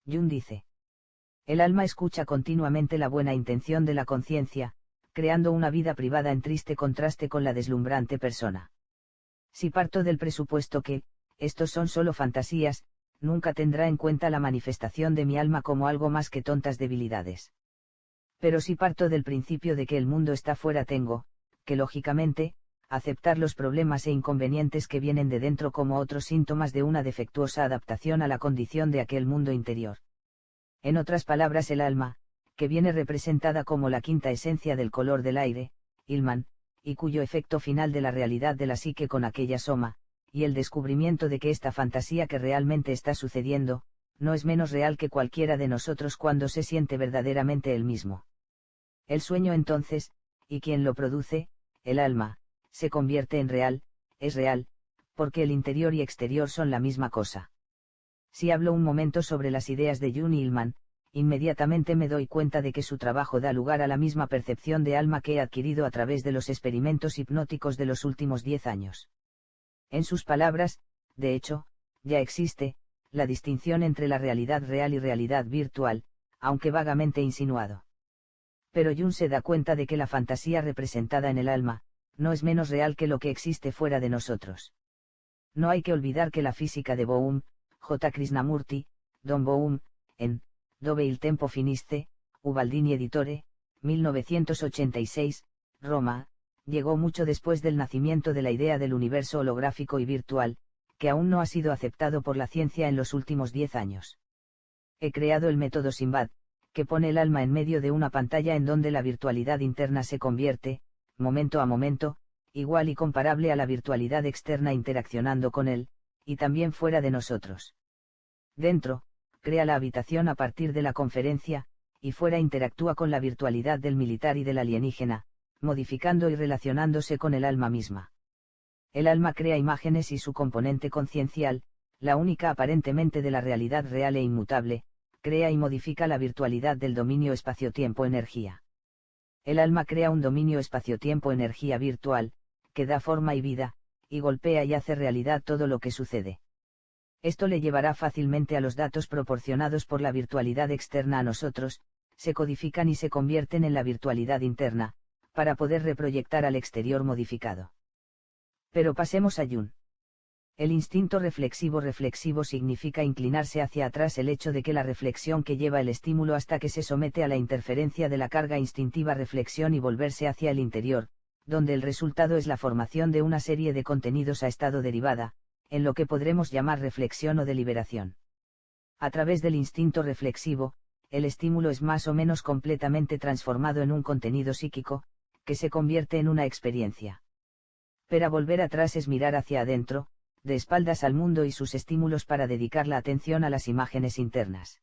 A: Jung dice: el alma escucha continuamente la buena intención de la conciencia, creando una vida privada en triste contraste con la deslumbrante persona. Si parto del presupuesto que, estos son solo fantasías, nunca tendrá en cuenta la manifestación de mi alma como algo más que tontas debilidades. Pero si parto del principio de que el mundo está fuera, tengo, que lógicamente, aceptar los problemas e inconvenientes que vienen de dentro como otros síntomas de una defectuosa adaptación a la condición de aquel mundo interior. En otras palabras, el alma, que viene representada como la quinta esencia del color del aire, Hillman, y cuyo efecto final de la realidad de la psique con aquella soma, y el descubrimiento de que esta fantasía que realmente está sucediendo, no es menos real que cualquiera de nosotros cuando se siente verdaderamente el mismo. El sueño entonces, y quien lo produce, el alma, se convierte en real, es real, porque el interior y exterior son la misma cosa. Si hablo un momento sobre las ideas de Jung y Hillman, inmediatamente me doy cuenta de que su trabajo da lugar a la misma percepción de alma que he adquirido a través de los experimentos hipnóticos de los últimos 10 años. En sus palabras, de hecho, ya existe, la distinción entre la realidad real y realidad virtual, aunque vagamente insinuado. Pero Jung se da cuenta de que la fantasía representada en el alma, no es menos real que lo que existe fuera de nosotros. No hay que olvidar que la física de Bohm, J. Krishnamurti, Don Bohm, en Dove il tempo finisse, Ubaldini Editore, 1986, Roma, llegó mucho después del nacimiento de la idea del universo holográfico y virtual, que aún no ha sido aceptado por la ciencia en los últimos 10 años. He creado el método Simbad, que pone el alma en medio de una pantalla en donde la virtualidad interna se convierte, momento a momento, igual y comparable a la virtualidad externa interaccionando con él, y también fuera de nosotros. Dentro, crea la habitación a partir de la conferencia, y fuera interactúa con la virtualidad del militar y del alienígena, modificando y relacionándose con el alma misma. El alma crea imágenes y su componente conciencial, la única aparentemente de la realidad real e inmutable, crea y modifica la virtualidad del dominio espacio-tiempo-energía. El alma crea un dominio espacio-tiempo-energía virtual, que da forma y vida, y golpea y hace realidad todo lo que sucede. Esto le llevará fácilmente a los datos proporcionados por la virtualidad externa a nosotros, se codifican y se convierten en la virtualidad interna, para poder reproyectar al exterior modificado. Pero pasemos a Jung. El instinto reflexivo significa inclinarse hacia atrás, el hecho de que la reflexión que lleva el estímulo hasta que se somete a la interferencia de la carga instintiva reflexión y volverse hacia el interior, donde el resultado es la formación de una serie de contenidos a estado derivada, en lo que podremos llamar reflexión o deliberación. A través del instinto reflexivo, el estímulo es más o menos completamente transformado en un contenido psíquico, que se convierte en una experiencia. Pero volver atrás es mirar hacia adentro, de espaldas al mundo y sus estímulos para dedicar la atención a las imágenes internas.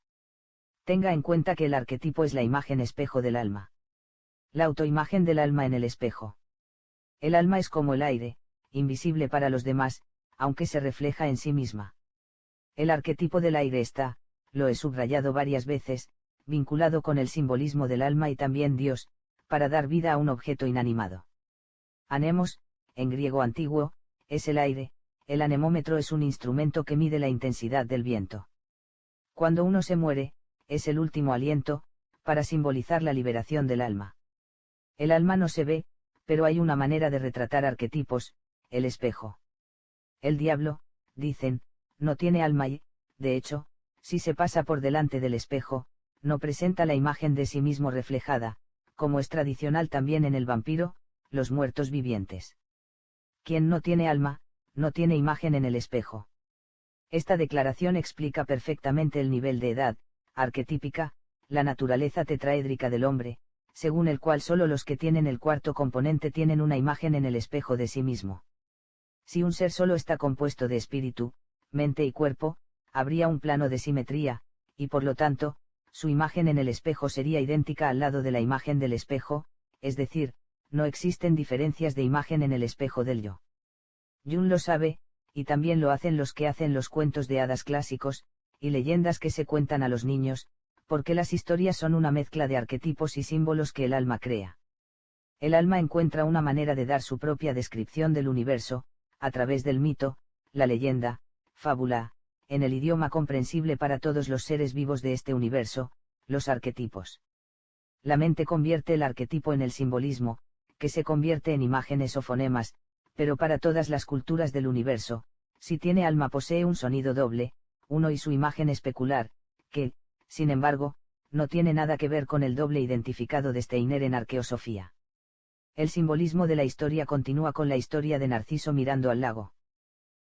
A: Tenga en cuenta que el arquetipo es la imagen espejo del alma. La autoimagen del alma en el espejo. El alma es como el aire, invisible para los demás, aunque se refleja en sí misma. El arquetipo del aire está, lo he subrayado varias veces, vinculado con el simbolismo del alma y también Dios, para dar vida a un objeto inanimado. Anemos, en griego antiguo, es el aire, el anemómetro es un instrumento que mide la intensidad del viento. Cuando uno se muere, es el último aliento, para simbolizar la liberación del alma. El alma no se ve, pero hay una manera de retratar arquetipos, el espejo. El diablo, dicen, no tiene alma y, de hecho, si se pasa por delante del espejo, no presenta la imagen de sí mismo reflejada, como es tradicional también en el vampiro, los muertos vivientes. Quien no tiene alma, no tiene imagen en el espejo. Esta declaración explica perfectamente el nivel de edad, arquetípica, la naturaleza tetraédrica del hombre, según el cual solo los que tienen el cuarto componente tienen una imagen en el espejo de sí mismo. Si un ser solo está compuesto de espíritu, mente y cuerpo, habría un plano de simetría, y por lo tanto, su imagen en el espejo sería idéntica al lado de la imagen del espejo, es decir, no existen diferencias de imagen en el espejo del yo. Jung lo sabe, y también lo hacen los que hacen los cuentos de hadas clásicos, y leyendas que se cuentan a los niños, porque las historias son una mezcla de arquetipos y símbolos que el alma crea. El alma encuentra una manera de dar su propia descripción del universo, a través del mito, la leyenda, fábula, en el idioma comprensible para todos los seres vivos de este universo, los arquetipos. La mente convierte el arquetipo en el simbolismo, que se convierte en imágenes o fonemas, pero para todas las culturas del universo, si tiene alma posee un sonido doble, uno y su imagen especular, que, sin embargo, no tiene nada que ver con el doble identificado de Steiner en Arqueosofía. El simbolismo de la historia continúa con la historia de Narciso mirando al lago.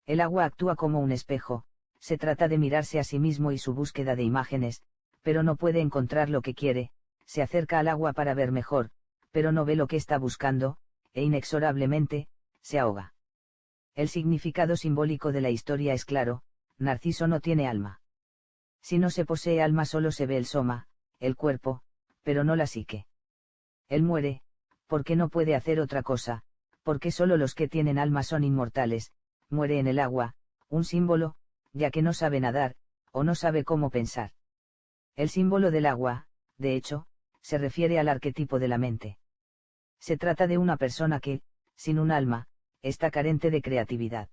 A: El agua actúa como un espejo, se trata de mirarse a sí mismo y su búsqueda de imágenes, pero no puede encontrar lo que quiere, se acerca al agua para ver mejor, pero no ve lo que está buscando, e inexorablemente, se ahoga. El significado simbólico de la historia es claro, Narciso no tiene alma. Si no se posee alma solo se ve el soma, el cuerpo, pero no la psique. Él muere, porque no puede hacer otra cosa, porque solo los que tienen alma son inmortales, muere en el agua, un símbolo, ya que no sabe nadar, o no sabe cómo pensar. El símbolo del agua, de hecho, se refiere al arquetipo de la mente. Se trata de una persona que, sin un alma, está carente de creatividad.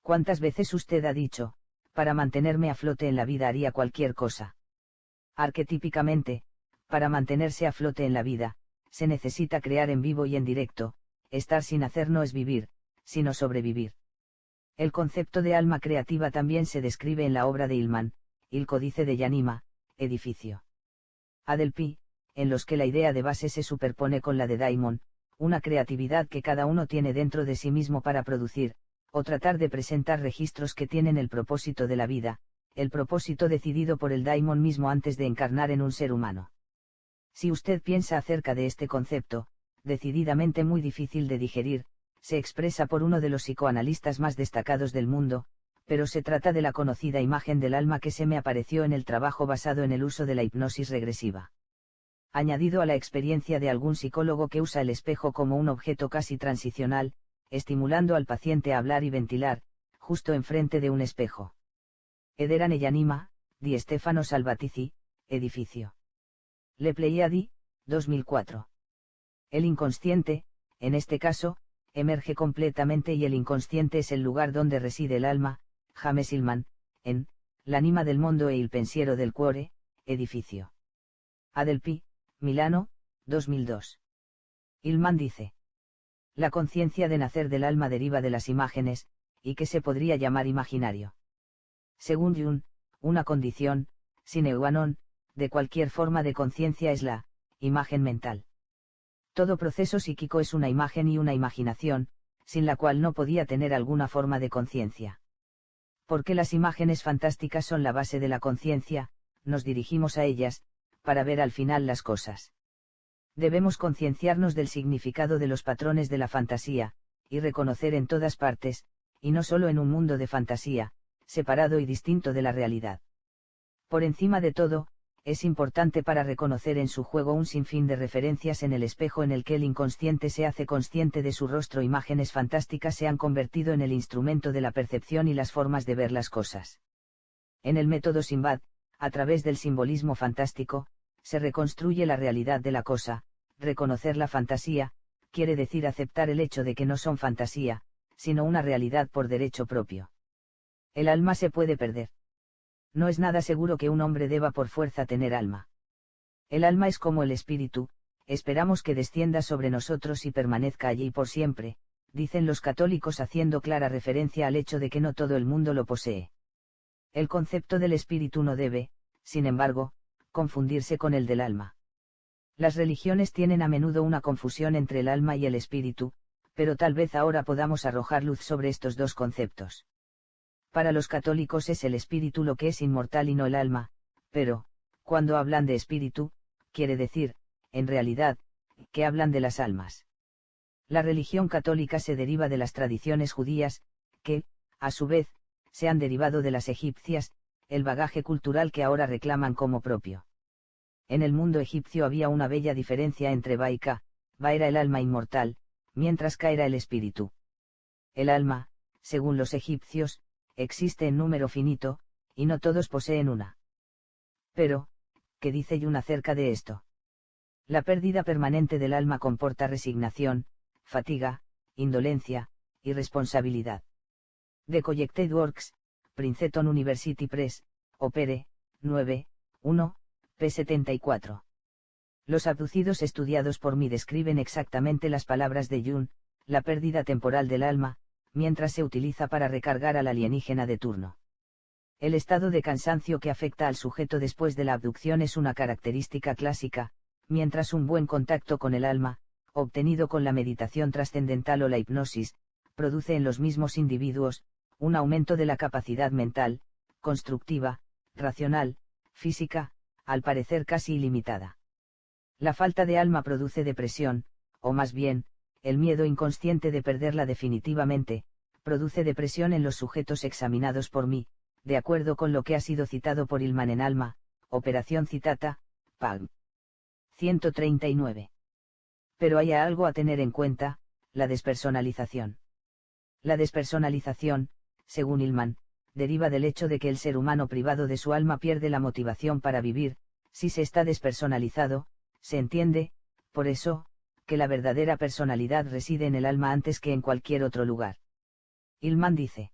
A: ¿Cuántas veces usted ha dicho, para mantenerme a flote en la vida haría cualquier cosa? Arquetípicamente, para mantenerse a flote en la vida, se necesita crear en vivo y en directo, estar sin hacer no es vivir, sino sobrevivir. El concepto de alma creativa también se describe en la obra de Hillman, El Códice de Yanima, edificio. Adelphi, en los que la idea de base se superpone con la de Daimon, una creatividad que cada uno tiene dentro de sí mismo para producir, o tratar de presentar registros que tienen el propósito de la vida, el propósito decidido por el Daimon mismo antes de encarnar en un ser humano. Si usted piensa acerca de este concepto, decididamente muy difícil de digerir, se expresa por uno de los psicoanalistas más destacados del mundo, pero se trata de la conocida imagen del alma que se me apareció en el trabajo basado en el uso de la hipnosis regresiva. Añadido a la experiencia de algún psicólogo que usa el espejo como un objeto casi transicional, estimulando al paciente a hablar y ventilar, justo enfrente de un espejo. Eder Yanima, Di Stefano Salvatici, edificio. Le Pleiadi, 2004. El inconsciente, en este caso, emerge completamente y el inconsciente es el lugar donde reside el alma, James Hillman, en L'anima del mondo e il pensiero del cuore, edificio. Adelphi, Milano, 2002. Hillman dice: la conciencia de nacer del alma deriva de las imágenes, y que se podría llamar imaginario. Según Jung, una condición, sine qua non, de cualquier forma de conciencia es la imagen mental. Todo proceso psíquico es una imagen y una imaginación, sin la cual no podía tener alguna forma de conciencia. Porque las imágenes fantásticas son la base de la conciencia, nos dirigimos a ellas, para ver al final las cosas. Debemos concienciarnos del significado de los patrones de la fantasía, y reconocer en todas partes, y no solo en un mundo de fantasía, separado y distinto de la realidad. Por encima de todo, es importante para reconocer en su juego un sinfín de referencias en el espejo en el que el inconsciente se hace consciente de su rostro. Imágenes fantásticas se han convertido en el instrumento de la percepción y las formas de ver las cosas. En el método Simbad, a través del simbolismo fantástico, se reconstruye la realidad de la cosa. Reconocer la fantasía, quiere decir aceptar el hecho de que no son fantasía, sino una realidad por derecho propio. El alma se puede perder. No es nada seguro que un hombre deba por fuerza tener alma. El alma es como el espíritu, esperamos que descienda sobre nosotros y permanezca allí por siempre, dicen los católicos haciendo clara referencia al hecho de que no todo el mundo lo posee. El concepto del espíritu no debe, sin embargo, confundirse con el del alma. Las religiones tienen a menudo una confusión entre el alma y el espíritu, pero tal vez ahora podamos arrojar luz sobre estos dos conceptos. Para los católicos es el espíritu lo que es inmortal y no el alma, pero, cuando hablan de espíritu, quiere decir, en realidad, que hablan de las almas. La religión católica se deriva de las tradiciones judías, que, a su vez, se han derivado de las egipcias, el bagaje cultural que ahora reclaman como propio. En el mundo egipcio había una bella diferencia entre Ba y Ka. Ba era el alma inmortal, mientras Ka era el espíritu. El alma, según los egipcios, existe en número finito, y no todos poseen una. Pero, ¿qué dice Jung acerca de esto? La pérdida permanente del alma comporta resignación, fatiga, indolencia, irresponsabilidad. The Collected Works, Princeton University Press, Opere, 9, 1, p. 74. Los abducidos estudiados por mí describen exactamente las palabras de Jung, la pérdida temporal del alma, mientras se utiliza para recargar al alienígena de turno. El estado de cansancio que afecta al sujeto después de la abducción es una característica clásica, mientras un buen contacto con el alma, obtenido con la meditación trascendental o la hipnosis, produce en los mismos individuos, un aumento de la capacidad mental, constructiva, racional, física, al parecer casi ilimitada. La falta de alma produce depresión, o más bien, el miedo inconsciente de perderla definitivamente, produce depresión en los sujetos examinados por mí, de acuerdo con lo que ha sido citado por Hillman en Alma, Operación Citata, Palm. 139. Pero hay algo a tener en cuenta, la despersonalización. La despersonalización, según Hillman, deriva del hecho de que el ser humano privado de su alma pierde la motivación para vivir. Si se está despersonalizado, se entiende, por eso, que la verdadera personalidad reside en el alma antes que en cualquier otro lugar. Hillman dice: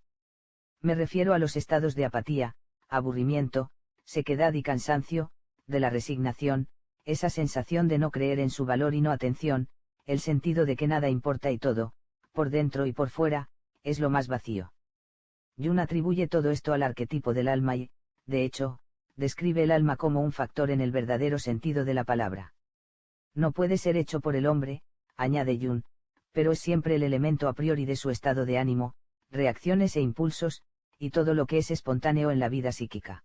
A: me refiero a los estados de apatía, aburrimiento, sequedad y cansancio, de la resignación, esa sensación de no creer en su valor y no atención, el sentido de que nada importa y todo, por dentro y por fuera, es lo más vacío. Jung atribuye todo esto al arquetipo del alma y, de hecho, describe el alma como un factor en el verdadero sentido de la palabra. No puede ser hecho por el hombre, añade Jung, pero es siempre el elemento a priori de su estado de ánimo, reacciones e impulsos, y todo lo que es espontáneo en la vida psíquica.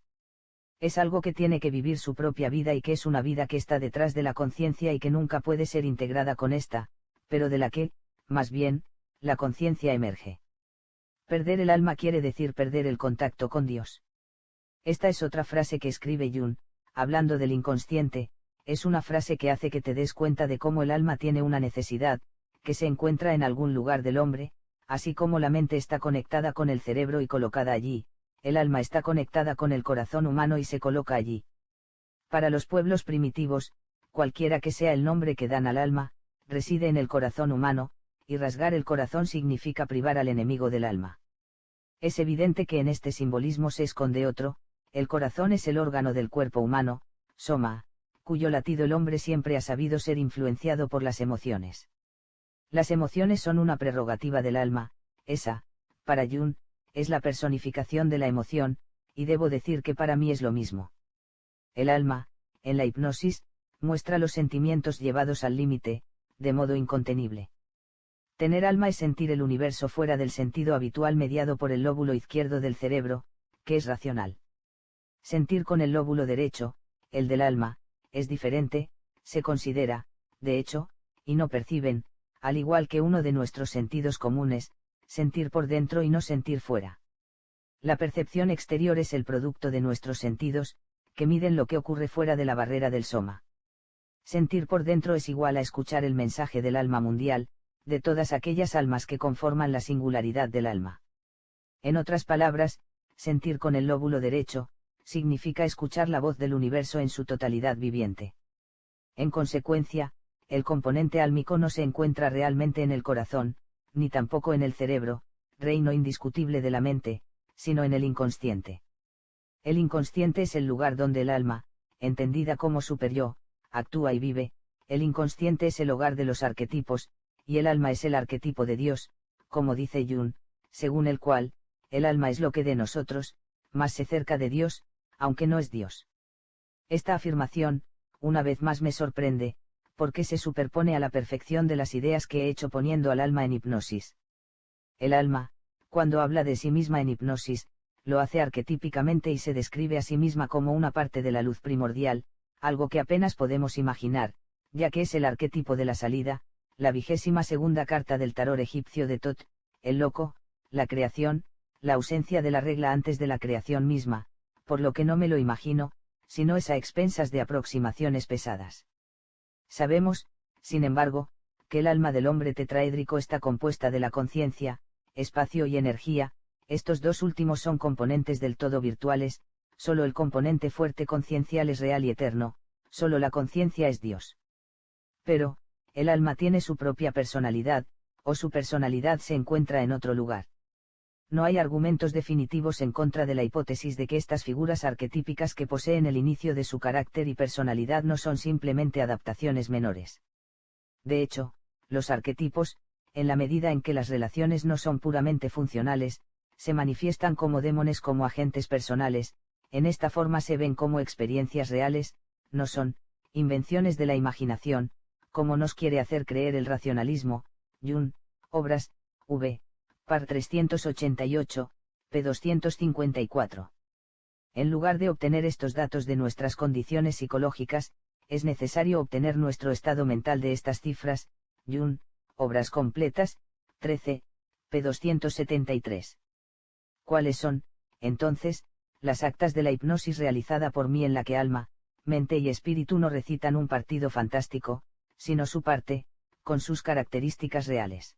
A: Es algo que tiene que vivir su propia vida y que es una vida que está detrás de la conciencia y que nunca puede ser integrada con esta, pero de la que, más bien, la conciencia emerge. Perder el alma quiere decir perder el contacto con Dios. Esta es otra frase que escribe Jung, hablando del inconsciente, es una frase que hace que te des cuenta de cómo el alma tiene una necesidad, que se encuentra en algún lugar del hombre, así como la mente está conectada con el cerebro y colocada allí, el alma está conectada con el corazón humano y se coloca allí. Para los pueblos primitivos, cualquiera que sea el nombre que dan al alma, reside en el corazón humano, y rasgar el corazón significa privar al enemigo del alma. Es evidente que en este simbolismo se esconde otro: el corazón es el órgano del cuerpo humano, soma, cuyo latido el hombre siempre ha sabido ser influenciado por las emociones. Las emociones son una prerrogativa del alma, esa, para Jung, es la personificación de la emoción, y debo decir que para mí es lo mismo. El alma, en la hipnosis, muestra los sentimientos llevados al límite, de modo incontenible. Tener alma es sentir el universo fuera del sentido habitual mediado por el lóbulo izquierdo del cerebro, que es racional. Sentir con el lóbulo derecho, el del alma, es diferente, se considera, de hecho, y no perciben, al igual que uno de nuestros sentidos comunes, sentir por dentro y no sentir fuera. La percepción exterior es el producto de nuestros sentidos, que miden lo que ocurre fuera de la barrera del soma. Sentir por dentro es igual a escuchar el mensaje del alma mundial, de todas aquellas almas que conforman la singularidad del alma. En otras palabras, sentir con el lóbulo derecho, significa escuchar la voz del universo en su totalidad viviente. En consecuencia, el componente álmico no se encuentra realmente en el corazón, ni tampoco en el cerebro, reino indiscutible de la mente, sino en el inconsciente. El inconsciente es el lugar donde el alma, entendida como super-yo, actúa y vive. El inconsciente es el hogar de los arquetipos, y el alma es el arquetipo de Dios, como dice Jung, según el cual, el alma es lo que de nosotros, más se cerca de Dios, aunque no es Dios. Esta afirmación, una vez más me sorprende, porque se superpone a la perfección de las ideas que he hecho poniendo al alma en hipnosis. El alma, cuando habla de sí misma en hipnosis, lo hace arquetípicamente y se describe a sí misma como una parte de la luz primordial, algo que apenas podemos imaginar, ya que es el arquetipo de la salida, la 22ª carta del tarot egipcio de Tot, el loco, la creación, la ausencia de la regla antes de la creación misma, por lo que no me lo imagino, sino es a expensas de aproximaciones pesadas. Sabemos, sin embargo, que el alma del hombre tetraédrico está compuesta de la conciencia, espacio y energía. Estos dos últimos son componentes del todo virtuales, solo el componente fuerte conciencial es real y eterno, solo la conciencia es Dios. Pero, el alma tiene su propia personalidad, o su personalidad se encuentra en otro lugar. No hay argumentos definitivos en contra de la hipótesis de que estas figuras arquetípicas que poseen el inicio de su carácter y personalidad no son simplemente adaptaciones menores. De hecho, los arquetipos, en la medida en que las relaciones no son puramente funcionales, se manifiestan como demones, como agentes personales. En esta forma se ven como experiencias reales, no son invenciones de la imaginación, como nos quiere hacer creer el racionalismo. Jung, Obras, v. par 388, p. 254. En lugar de obtener estos datos de nuestras condiciones psicológicas, es necesario obtener nuestro estado mental de estas cifras. Jung, Obras completas, 13, p. 273. ¿Cuáles son, entonces, las actas de la hipnosis realizada por mí en la que alma, mente y espíritu no recitan un partido fantástico, sino su parte, con sus características reales?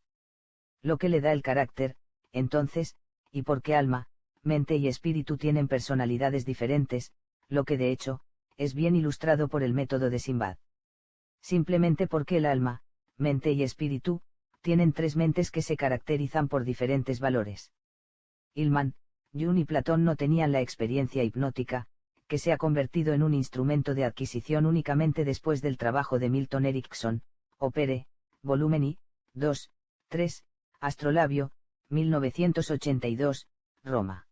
A: Lo que le da el carácter, entonces, ¿y por qué alma, mente y espíritu tienen personalidades diferentes? Lo que de hecho, es bien ilustrado por el método de Simbad. Simplemente porque el alma, mente y espíritu, tienen tres mentes que se caracterizan por diferentes valores. Hillman, Jung y Platón no tenían la experiencia hipnótica, que se ha convertido en un instrumento de adquisición únicamente después del trabajo de Milton Erickson, Opere, volumen I, 2, 3, Astrolabio, 1982, Roma.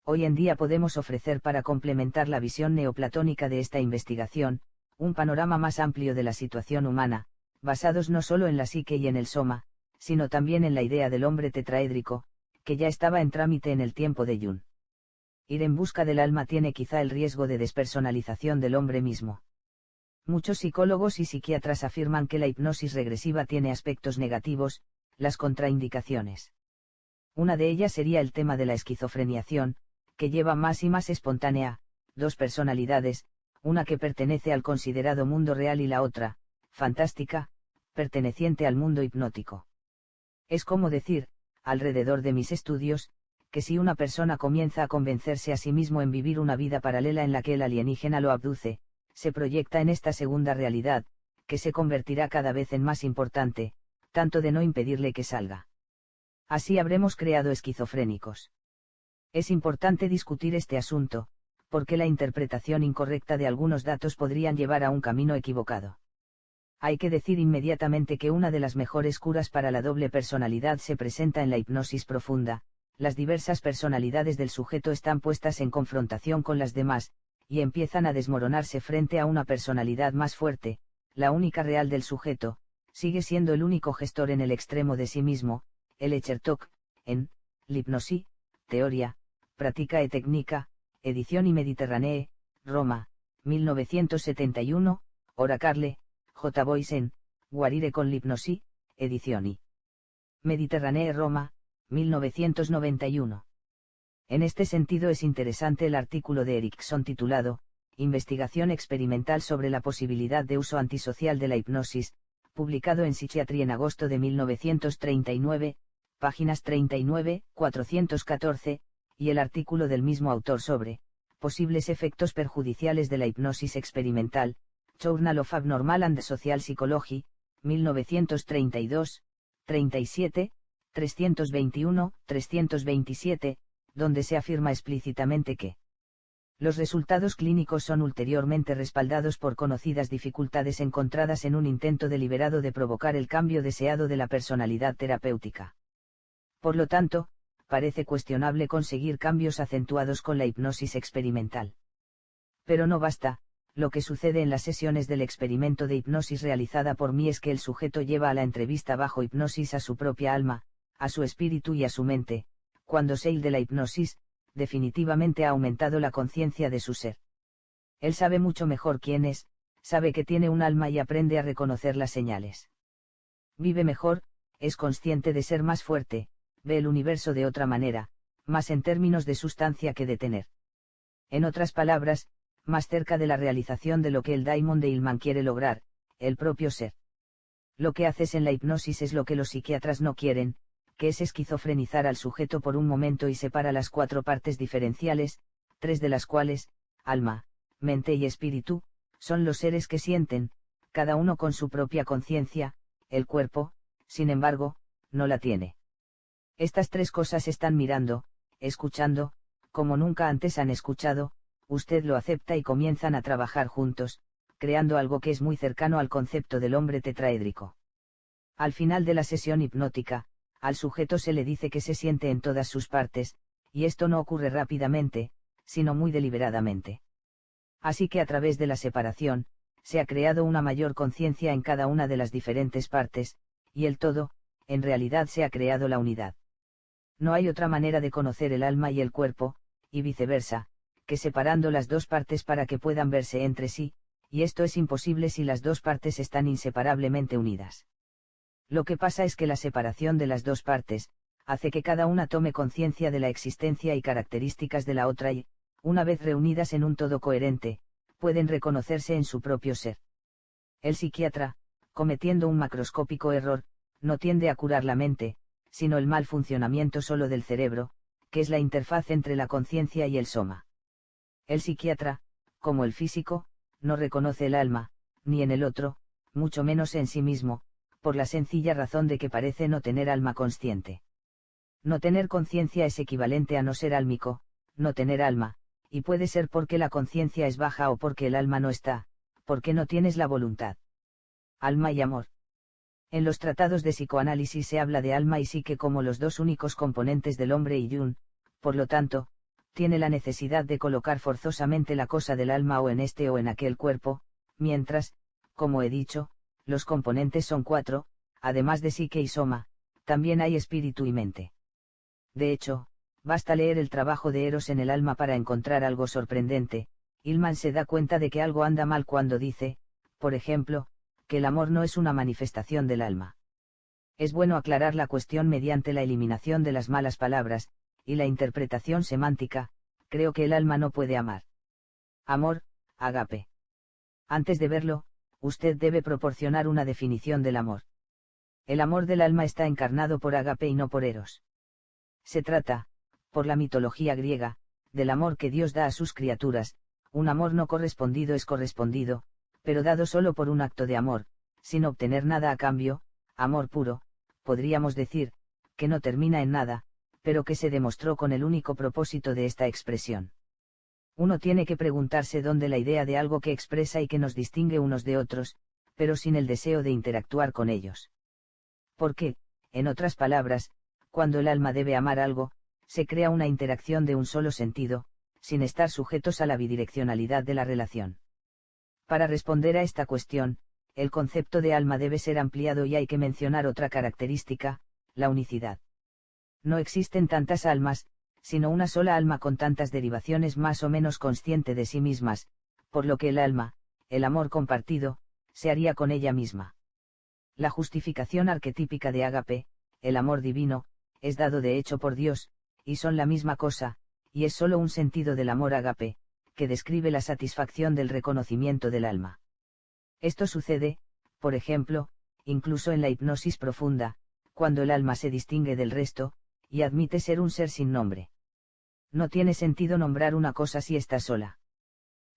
A: Hoy en día podemos ofrecer para complementar la visión neoplatónica de esta investigación, un panorama más amplio de la situación humana, basados no solo en la psique y en el soma, sino también en la idea del hombre tetraédrico, que ya estaba en trámite en el tiempo de Jung. Ir en busca del alma tiene quizá el riesgo de despersonalización del hombre mismo. Muchos psicólogos y psiquiatras afirman que la hipnosis regresiva tiene aspectos negativos, las contraindicaciones. Una de ellas sería el tema de la esquizofreniación, que lleva más y más espontánea, dos personalidades, una que pertenece al considerado mundo real y la otra, fantástica, perteneciente al mundo hipnótico. Es como decir, alrededor de mis estudios, que si una persona comienza a convencerse a sí mismo en vivir una vida paralela en la que el alienígena lo abduce, se proyecta en esta segunda realidad, que se convertirá cada vez en más importante, tanto de no impedirle que salga. Así habremos creado esquizofrénicos. Es importante discutir este asunto, porque la interpretación incorrecta de algunos datos podrían llevar a un camino equivocado. Hay que decir inmediatamente que una de las mejores curas para la doble personalidad se presenta en la hipnosis profunda. Las diversas personalidades del sujeto están puestas en confrontación con las demás, y empiezan a desmoronarse frente a una personalidad más fuerte, la única real del sujeto, sigue siendo el único gestor en el extremo de sí mismo, el Echertok, en L'Hypnosie, Teoria, Práctica e Técnica, edición y Mediterranee, Roma, 1971, Oracarle, J. Boysen, Guarire con l'Hypnosie, edición y Mediterranee, Roma, 1991. En este sentido es interesante el artículo de Erickson titulado, Investigación experimental sobre la posibilidad de uso antisocial de la hipnosis, publicado en Psychiatry en agosto de 1939, páginas 39, 414, y el artículo del mismo autor sobre, posibles efectos perjudiciales de la hipnosis experimental, Journal of Abnormal and Social Psychology, 1932, 37, 321, 327, donde se afirma explícitamente que los resultados clínicos son ulteriormente respaldados por conocidas dificultades encontradas en un intento deliberado de provocar el cambio deseado de la personalidad terapéutica. Por lo tanto, parece cuestionable conseguir cambios acentuados con la hipnosis experimental. Pero no basta, lo que sucede en las sesiones del experimento de hipnosis realizada por mí es que el sujeto lleva a la entrevista bajo hipnosis a su propia alma, a su espíritu y a su mente. Cuando se de la hipnosis, definitivamente ha aumentado la conciencia de su ser. Él sabe mucho mejor quién es, sabe que tiene un alma y aprende a reconocer las señales. Vive mejor, es consciente de ser más fuerte, ve el universo de otra manera, más en términos de sustancia que de tener. En otras palabras, más cerca de la realización de lo que el daimon de Hillman quiere lograr, el propio ser. Lo que haces en la hipnosis es lo que los psiquiatras no quieren, que es esquizofrenizar al sujeto por un momento y separa las cuatro partes diferenciales, tres de las cuales, alma, mente y espíritu, son los seres que sienten, cada uno con su propia conciencia, el cuerpo, sin embargo, no la tiene. Estas tres cosas están mirando, escuchando, como nunca antes han escuchado, usted lo acepta y comienzan a trabajar juntos, creando algo que es muy cercano al concepto del hombre tetraédrico. Al final de la sesión hipnótica, al sujeto se le dice que se siente en todas sus partes, y esto no ocurre rápidamente, sino muy deliberadamente. Así que a través de la separación, se ha creado una mayor conciencia en cada una de las diferentes partes, y el todo, en realidad se ha creado la unidad. No hay otra manera de conocer el alma y el cuerpo, y viceversa, que separando las dos partes para que puedan verse entre sí, y esto es imposible si las dos partes están inseparablemente unidas. Lo que pasa es que la separación de las dos partes, hace que cada una tome conciencia de la existencia y características de la otra y, una vez reunidas en un todo coherente, pueden reconocerse en su propio ser. El psiquiatra, cometiendo un macroscópico error, no tiende a curar la mente, sino el mal funcionamiento solo del cerebro, que es la interfaz entre la conciencia y el soma. El psiquiatra, como el físico, no reconoce el alma, ni en el otro, mucho menos en sí mismo, por la sencilla razón de que parece no tener alma consciente. No tener conciencia es equivalente a no ser álmico, no tener alma, y puede ser porque la conciencia es baja o porque el alma no está, porque no tienes la voluntad. Alma y amor. En los tratados de psicoanálisis se habla de alma y psique como los dos únicos componentes del hombre y Jung, por lo tanto, tiene la necesidad de colocar forzosamente la cosa del alma o en este o en aquel cuerpo, mientras, como he dicho, los componentes son 4, además de psique y soma, también hay espíritu y mente. De hecho, basta leer el trabajo de Eros en el alma para encontrar algo sorprendente. Hillman se da cuenta de que algo anda mal cuando dice, por ejemplo, que el amor no es una manifestación del alma. Es bueno aclarar la cuestión mediante la eliminación de las malas palabras, y la interpretación semántica. Creo que el alma no puede amar. Amor, agape. Antes de verlo, usted debe proporcionar una definición del amor. El amor del alma está encarnado por agape y no por Eros. Se trata, por la mitología griega, del amor que Dios da a sus criaturas. Un amor no correspondido es correspondido, pero dado solo por un acto de amor, sin obtener nada a cambio. Amor puro, podríamos decir, que no termina en nada, pero que se demostró con el único propósito de esta expresión. Uno tiene que preguntarse dónde la idea de algo que expresa y que nos distingue unos de otros, pero sin el deseo de interactuar con ellos. Porque, en otras palabras, cuando el alma debe amar algo, se crea una interacción de un solo sentido, sin estar sujetos a la bidireccionalidad de la relación. Para responder a esta cuestión, el concepto de alma debe ser ampliado y hay que mencionar otra característica, la unicidad. No existen tantas almas, sino una sola alma con tantas derivaciones más o menos consciente de sí mismas, por lo que el alma, el amor compartido, se haría con ella misma. La justificación arquetípica de ágape, el amor divino, es dado de hecho por Dios, y son la misma cosa, y es sólo un sentido del amor ágape, que describe la satisfacción del reconocimiento del alma. Esto sucede, por ejemplo, incluso en la hipnosis profunda, cuando el alma se distingue del resto, y admite ser un ser sin nombre. No tiene sentido nombrar una cosa si está sola.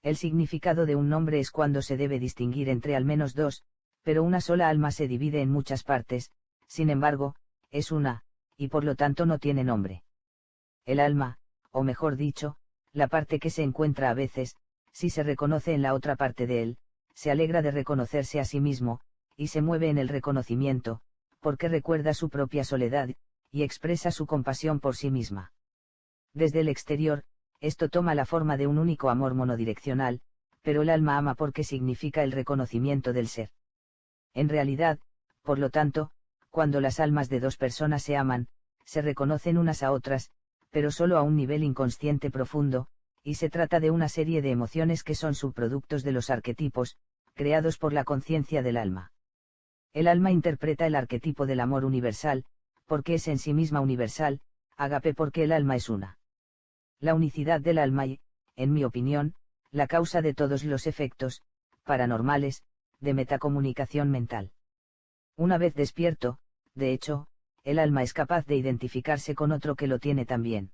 A: El significado de un nombre es cuando se debe distinguir entre al menos dos, pero una sola alma se divide en muchas partes, sin embargo, es una, y por lo tanto no tiene nombre. El alma, o mejor dicho, la parte que se encuentra a veces, si se reconoce en la otra parte de él, se alegra de reconocerse a sí mismo, y se mueve en el reconocimiento, porque recuerda su propia soledad, y expresa su compasión por sí misma. Desde el exterior, esto toma la forma de un único amor monodireccional, pero el alma ama porque significa el reconocimiento del ser. En realidad, por lo tanto, cuando las almas de dos personas se aman, se reconocen unas a otras, pero solo a un nivel inconsciente profundo, y se trata de una serie de emociones que son subproductos de los arquetipos, creados por la conciencia del alma. El alma interpreta el arquetipo del amor universal, porque es en sí misma universal, ágape porque el alma es una. La unicidad del alma y, en mi opinión, la causa de todos los efectos, paranormales, de metacomunicación mental. Una vez despierto, de hecho, el alma es capaz de identificarse con otro que lo tiene también.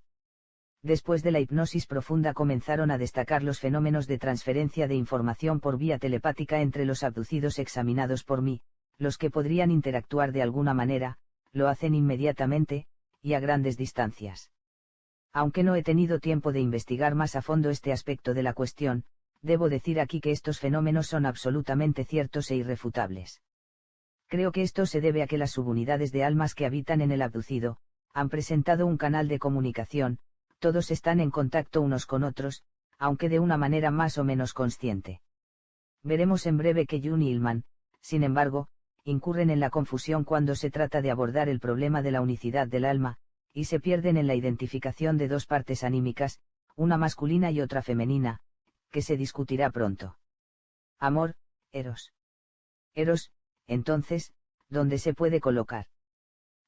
A: Después de la hipnosis profunda comenzaron a destacar los fenómenos de transferencia de información por vía telepática entre los abducidos examinados por mí. Los que podrían interactuar de alguna manera, lo hacen inmediatamente, y a grandes distancias. Aunque no he tenido tiempo de investigar más a fondo este aspecto de la cuestión, debo decir aquí que estos fenómenos son absolutamente ciertos e irrefutables. Creo que esto se debe a que las subunidades de almas que habitan en el abducido, han presentado un canal de comunicación, todos están en contacto unos con otros, aunque de una manera más o menos consciente. Veremos en breve que Jung y Hillman, sin embargo, incurren en la confusión cuando se trata de abordar el problema de la unicidad del alma, y se pierden en la identificación de dos partes anímicas, una masculina y otra femenina, que se discutirá pronto. Amor, Eros. Eros, entonces, ¿dónde se puede colocar?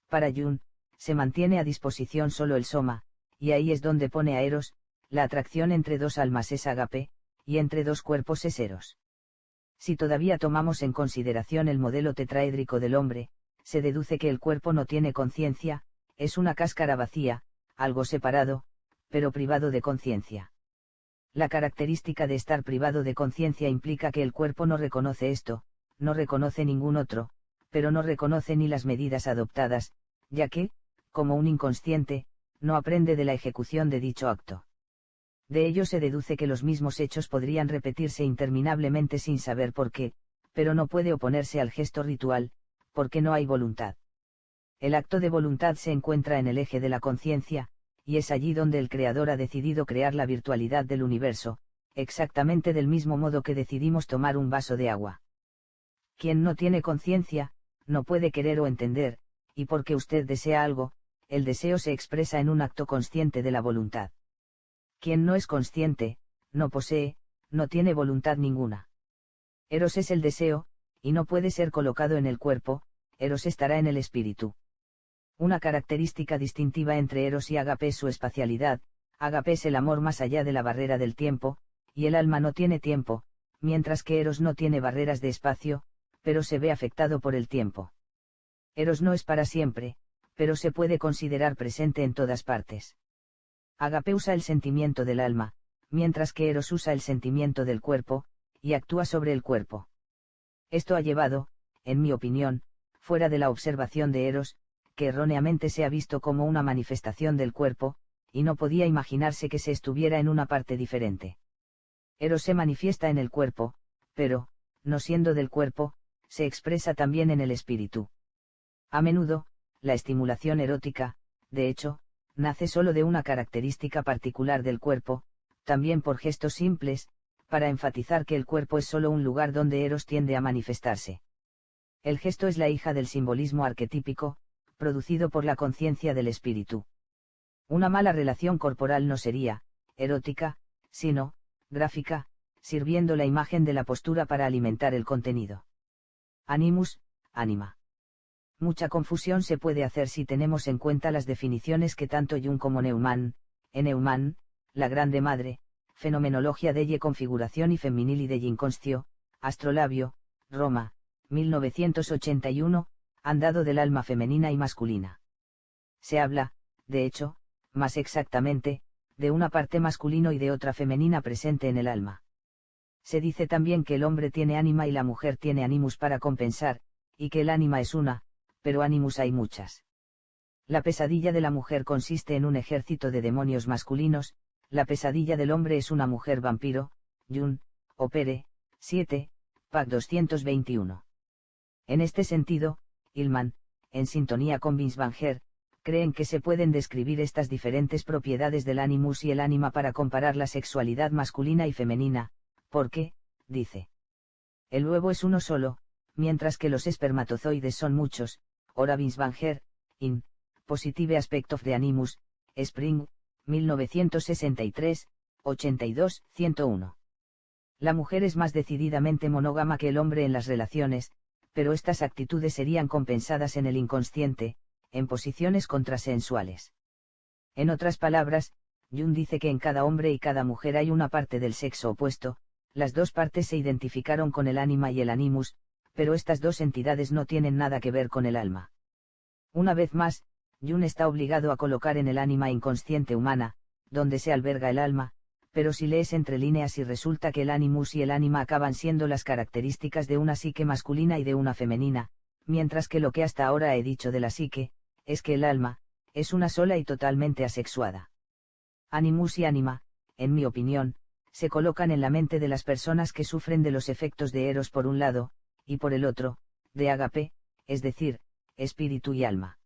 A: Para Jung, se mantiene a disposición solo el soma, y ahí es donde pone a Eros, la atracción entre dos almas es ágape, y entre dos cuerpos es Eros. Si todavía tomamos en consideración el modelo tetraédrico del hombre, se deduce que el cuerpo no tiene conciencia, es una cáscara vacía, algo separado, pero privado de conciencia. La característica de estar privado de conciencia implica que el cuerpo no reconoce esto, no reconoce ningún otro, pero no reconoce ni las medidas adoptadas, ya que, como un inconsciente, no aprende de la ejecución de dicho acto. De ello se deduce que los mismos hechos podrían repetirse interminablemente sin saber por qué, pero no puede oponerse al gesto ritual, porque no hay voluntad. El acto de voluntad se encuentra en el eje de la conciencia, y es allí donde el Creador ha decidido crear la virtualidad del universo, exactamente del mismo modo que decidimos tomar un vaso de agua. Quien no tiene conciencia, no puede querer o entender, y porque usted desea algo, el deseo se expresa en un acto consciente de la voluntad. Quien no es consciente, no posee, no tiene voluntad ninguna. Eros es el deseo, y no puede ser colocado en el cuerpo, Eros estará en el espíritu. Una característica distintiva entre Eros y Ágape es su espacialidad. Ágape es el amor más allá de la barrera del tiempo, y el alma no tiene tiempo, mientras que Eros no tiene barreras de espacio, pero se ve afectado por el tiempo. Eros no es para siempre, pero se puede considerar presente en todas partes. Ágape usa el sentimiento del alma, mientras que Eros usa el sentimiento del cuerpo, y actúa sobre el cuerpo. Esto ha llevado, en mi opinión, fuera de la observación de Eros, que erróneamente se ha visto como una manifestación del cuerpo, y no podía imaginarse que se estuviera en una parte diferente. Eros se manifiesta en el cuerpo, pero, no siendo del cuerpo, se expresa también en el espíritu. A menudo, la estimulación erótica, de hecho, nace solo de una característica particular del cuerpo, también por gestos simples, para enfatizar que el cuerpo es solo un lugar donde Eros tiende a manifestarse. El gesto es la hija del simbolismo arquetípico, producido por la conciencia del espíritu. Una mala relación corporal no sería, erótica, sino, gráfica, sirviendo la imagen de la postura para alimentar el contenido. Animus, ánima. Mucha confusión se puede hacer si tenemos en cuenta las definiciones que tanto Jung como Neumann, en Neumann, la Grande Madre, Fenomenologia delle Configurazioni Femminili dell'Inconscio, Astrolabio, Roma, 1981, han dado del alma femenina y masculina. Se habla, de hecho, más exactamente, de una parte masculino y de otra femenina presente en el alma. Se dice también que el hombre tiene ánima y la mujer tiene animus para compensar, y que el ánima es una, pero animus hay muchas. La pesadilla de la mujer consiste en un ejército de demonios masculinos, la pesadilla del hombre es una mujer vampiro, Jung, Opere, 7, Pac 221. En este sentido, Hillman, en sintonía con Binswanger, creen que se pueden describir estas diferentes propiedades del animus y el ánima para comparar la sexualidad masculina y femenina, porque, dice, el huevo es uno solo, mientras que los espermatozoides son muchos. Ora Binswanger, in Positive Aspect of the Animus, Spring, 1963, 82, 101. La mujer es más decididamente monógama que el hombre en las relaciones, pero estas actitudes serían compensadas en el inconsciente, en posiciones contrasensuales. En otras palabras, Jung dice que en cada hombre y cada mujer hay una parte del sexo opuesto, las dos partes se identificaron con el ánima y el animus, pero estas dos entidades no tienen nada que ver con el alma. Una vez más, Jung está obligado a colocar en el ánima inconsciente humana, donde se alberga el alma, pero si lees entre líneas y resulta que el animus y el ánima acaban siendo las características de una psique masculina y de una femenina, mientras que lo que hasta ahora he dicho de la psique, es que el alma, es una sola y totalmente asexuada. Animus y ánima, en mi opinión, se colocan en la mente de las personas que sufren de los efectos de Eros por un lado, y por el otro, de Ágape, es decir, espíritu y alma.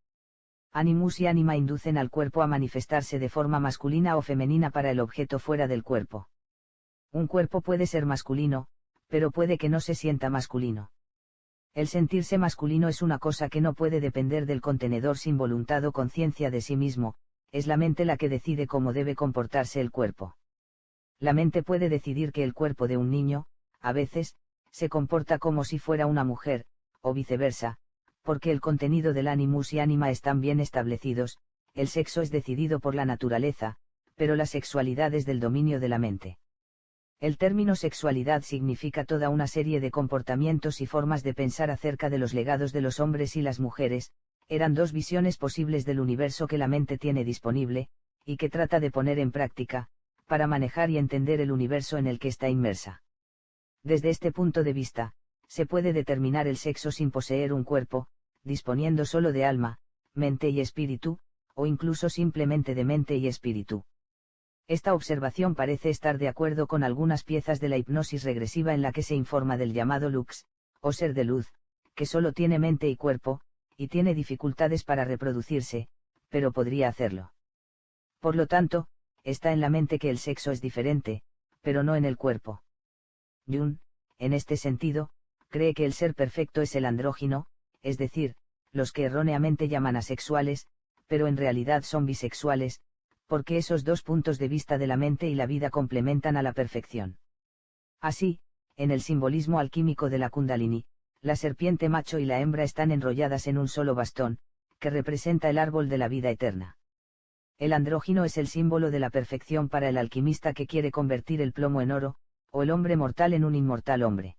A: Animus y ánima inducen al cuerpo a manifestarse de forma masculina o femenina para el objeto fuera del cuerpo. Un cuerpo puede ser masculino, pero puede que no se sienta masculino. El sentirse masculino es una cosa que no puede depender del contenedor sin voluntad o conciencia de sí mismo, es la mente la que decide cómo debe comportarse el cuerpo. La mente puede decidir que el cuerpo de un niño, a veces, se comporta como si fuera una mujer, o viceversa, porque el contenido del animus y ánima están bien establecidos, el sexo es decidido por la naturaleza, pero la sexualidad es del dominio de la mente. El término sexualidad significa toda una serie de comportamientos y formas de pensar acerca de los legados de los hombres y las mujeres, eran dos visiones posibles del universo que la mente tiene disponible, y que trata de poner en práctica, para manejar y entender el universo en el que está inmersa. Desde este punto de vista, se puede determinar el sexo sin poseer un cuerpo, disponiendo solo de alma, mente y espíritu, o incluso simplemente de mente y espíritu. Esta observación parece estar de acuerdo con algunas piezas de la hipnosis regresiva en la que se informa del llamado lux, o ser de luz, que solo tiene mente y cuerpo, y tiene dificultades para reproducirse, pero podría hacerlo. Por lo tanto, está en la mente que el sexo es diferente, pero no en el cuerpo. Jung, en este sentido, cree que el ser perfecto es el andrógino, es decir, los que erróneamente llaman asexuales, pero en realidad son bisexuales, porque esos dos puntos de vista de la mente y la vida complementan a la perfección. Así, en el simbolismo alquímico de la Kundalini, la serpiente macho y la hembra están enrolladas en un solo bastón, que representa el árbol de la vida eterna. El andrógino es el símbolo de la perfección para el alquimista que quiere convertir el plomo en oro, o el hombre mortal en un inmortal hombre.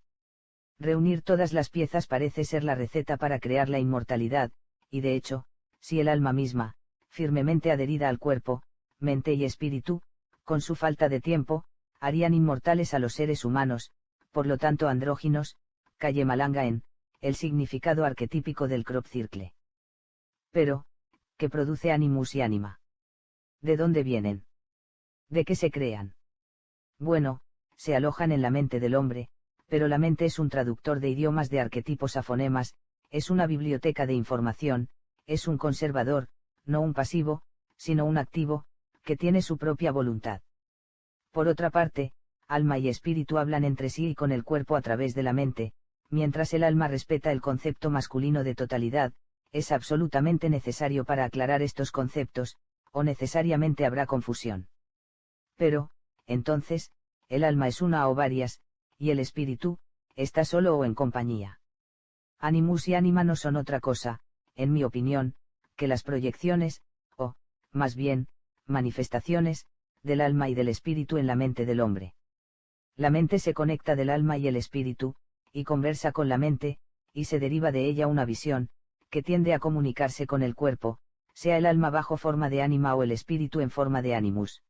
A: Reunir todas las piezas parece ser la receta para crear la inmortalidad, y de hecho, si el alma misma, firmemente adherida al cuerpo, mente y espíritu, con su falta de tiempo, harían inmortales a los seres humanos, por lo tanto andróginos, calle Malanga en, el significado arquetípico del crop circle. Pero, ¿qué produce animus y anima? ¿De dónde vienen? ¿De qué se crean? Bueno, se alojan en la mente del hombre, pero la mente es un traductor de idiomas de arquetipos a fonemas, es una biblioteca de información, es un conservador, no un pasivo, sino un activo, que tiene su propia voluntad. Por otra parte, alma y espíritu hablan entre sí y con el cuerpo a través de la mente, mientras el alma respeta el concepto masculino de totalidad, es absolutamente necesario para aclarar estos conceptos, o necesariamente habrá confusión. Pero, entonces, el alma es una o varias, y el espíritu, está solo o en compañía. Animus y ánima no son otra cosa, en mi opinión, que las proyecciones, o, más bien, manifestaciones, del alma y del espíritu en la mente del hombre. La mente se conecta del alma y el espíritu, y conversa con la mente, y se deriva de ella una visión, que tiende a comunicarse con el cuerpo, sea el alma bajo forma de ánima o el espíritu en forma de animus.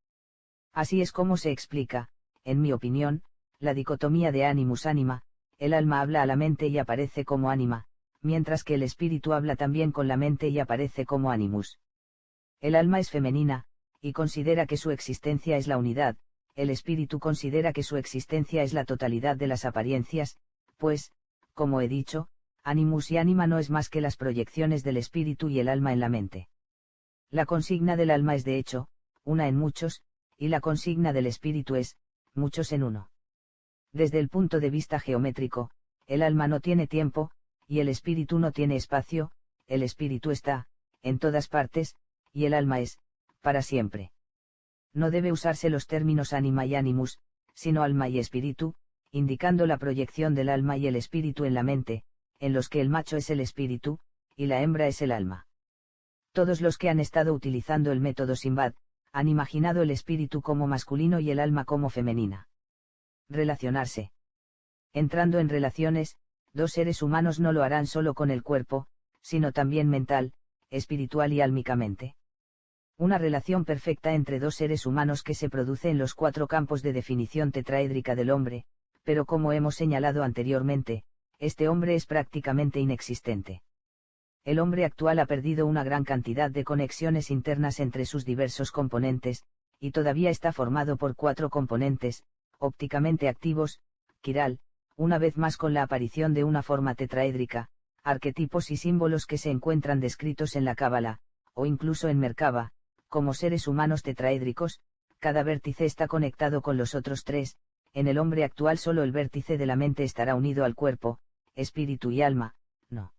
A: Así es como se explica, en mi opinión, la dicotomía de animus-ánima, el alma habla a la mente y aparece como ánima, mientras que el espíritu habla también con la mente y aparece como animus. El alma es femenina, y considera que su existencia es la unidad, el espíritu considera que su existencia es la totalidad de las apariencias, pues, como he dicho, animus y ánima no es más que las proyecciones del espíritu y el alma en la mente. La consigna del alma es de hecho, una en muchos, y la consigna del espíritu es, muchos en uno. Desde el punto de vista geométrico, el alma no tiene tiempo, y el espíritu no tiene espacio, el espíritu está, en todas partes, y el alma es, para siempre. No debe usarse los términos ánima y animus, sino alma y espíritu, indicando la proyección del alma y el espíritu en la mente, en los que el macho es el espíritu, y la hembra es el alma. Todos los que han estado utilizando el método Simbad, han imaginado el espíritu como masculino y el alma como femenina. Relacionarse. Entrando en relaciones, dos seres humanos no lo harán solo con el cuerpo, sino también mental, espiritual y álmicamente. Una relación perfecta entre dos seres humanos que se produce en los cuatro campos de definición tetraédrica del hombre, pero como hemos señalado anteriormente, este hombre es prácticamente inexistente. El hombre actual ha perdido una gran cantidad de conexiones internas entre sus diversos componentes, y todavía está formado por cuatro componentes, ópticamente activos, quiral, una vez más con la aparición de una forma tetraédrica, arquetipos y símbolos que se encuentran descritos en la Cábala, o incluso en Merkaba, como seres humanos tetraédricos, cada vértice está conectado con los otros tres, en el hombre actual solo el vértice de la mente estará unido al cuerpo, espíritu y alma, no.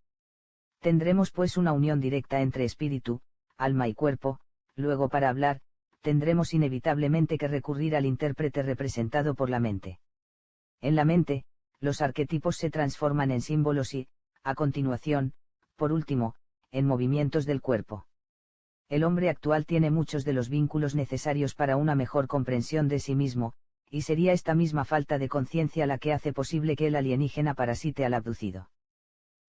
A: Tendremos pues una unión directa entre espíritu, alma y cuerpo, luego para hablar, tendremos inevitablemente que recurrir al intérprete representado por la mente. En la mente, los arquetipos se transforman en símbolos y, a continuación, por último, en movimientos del cuerpo. El hombre actual tiene muchos de los vínculos necesarios para una mejor comprensión de sí mismo, y sería esta misma falta de conciencia la que hace posible que el alienígena parasite al abducido.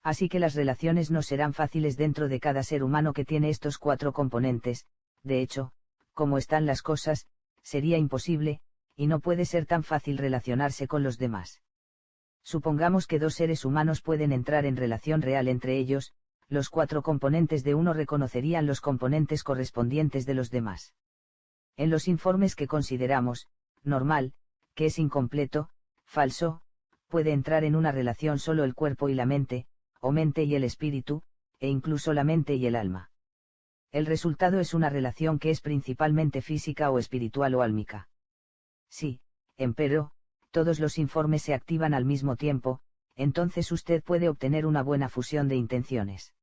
A: Así que las relaciones no serán fáciles dentro de cada ser humano que tiene estos 4 componentes, de hecho, como están las cosas, sería imposible, y no puede ser tan fácil relacionarse con los demás. Supongamos que 2 seres humanos pueden entrar en relación real entre ellos, los 4 componentes de uno reconocerían los componentes correspondientes de los demás. En los informes que consideramos, normal, que es incompleto, falso, puede entrar en una relación solo el cuerpo y la mente, o mente y el espíritu, e incluso la mente y el alma. El resultado es una relación que es principalmente física o espiritual o álmica. Si, empero, todos los informes se activan al mismo tiempo, entonces usted puede obtener una buena fusión de intenciones.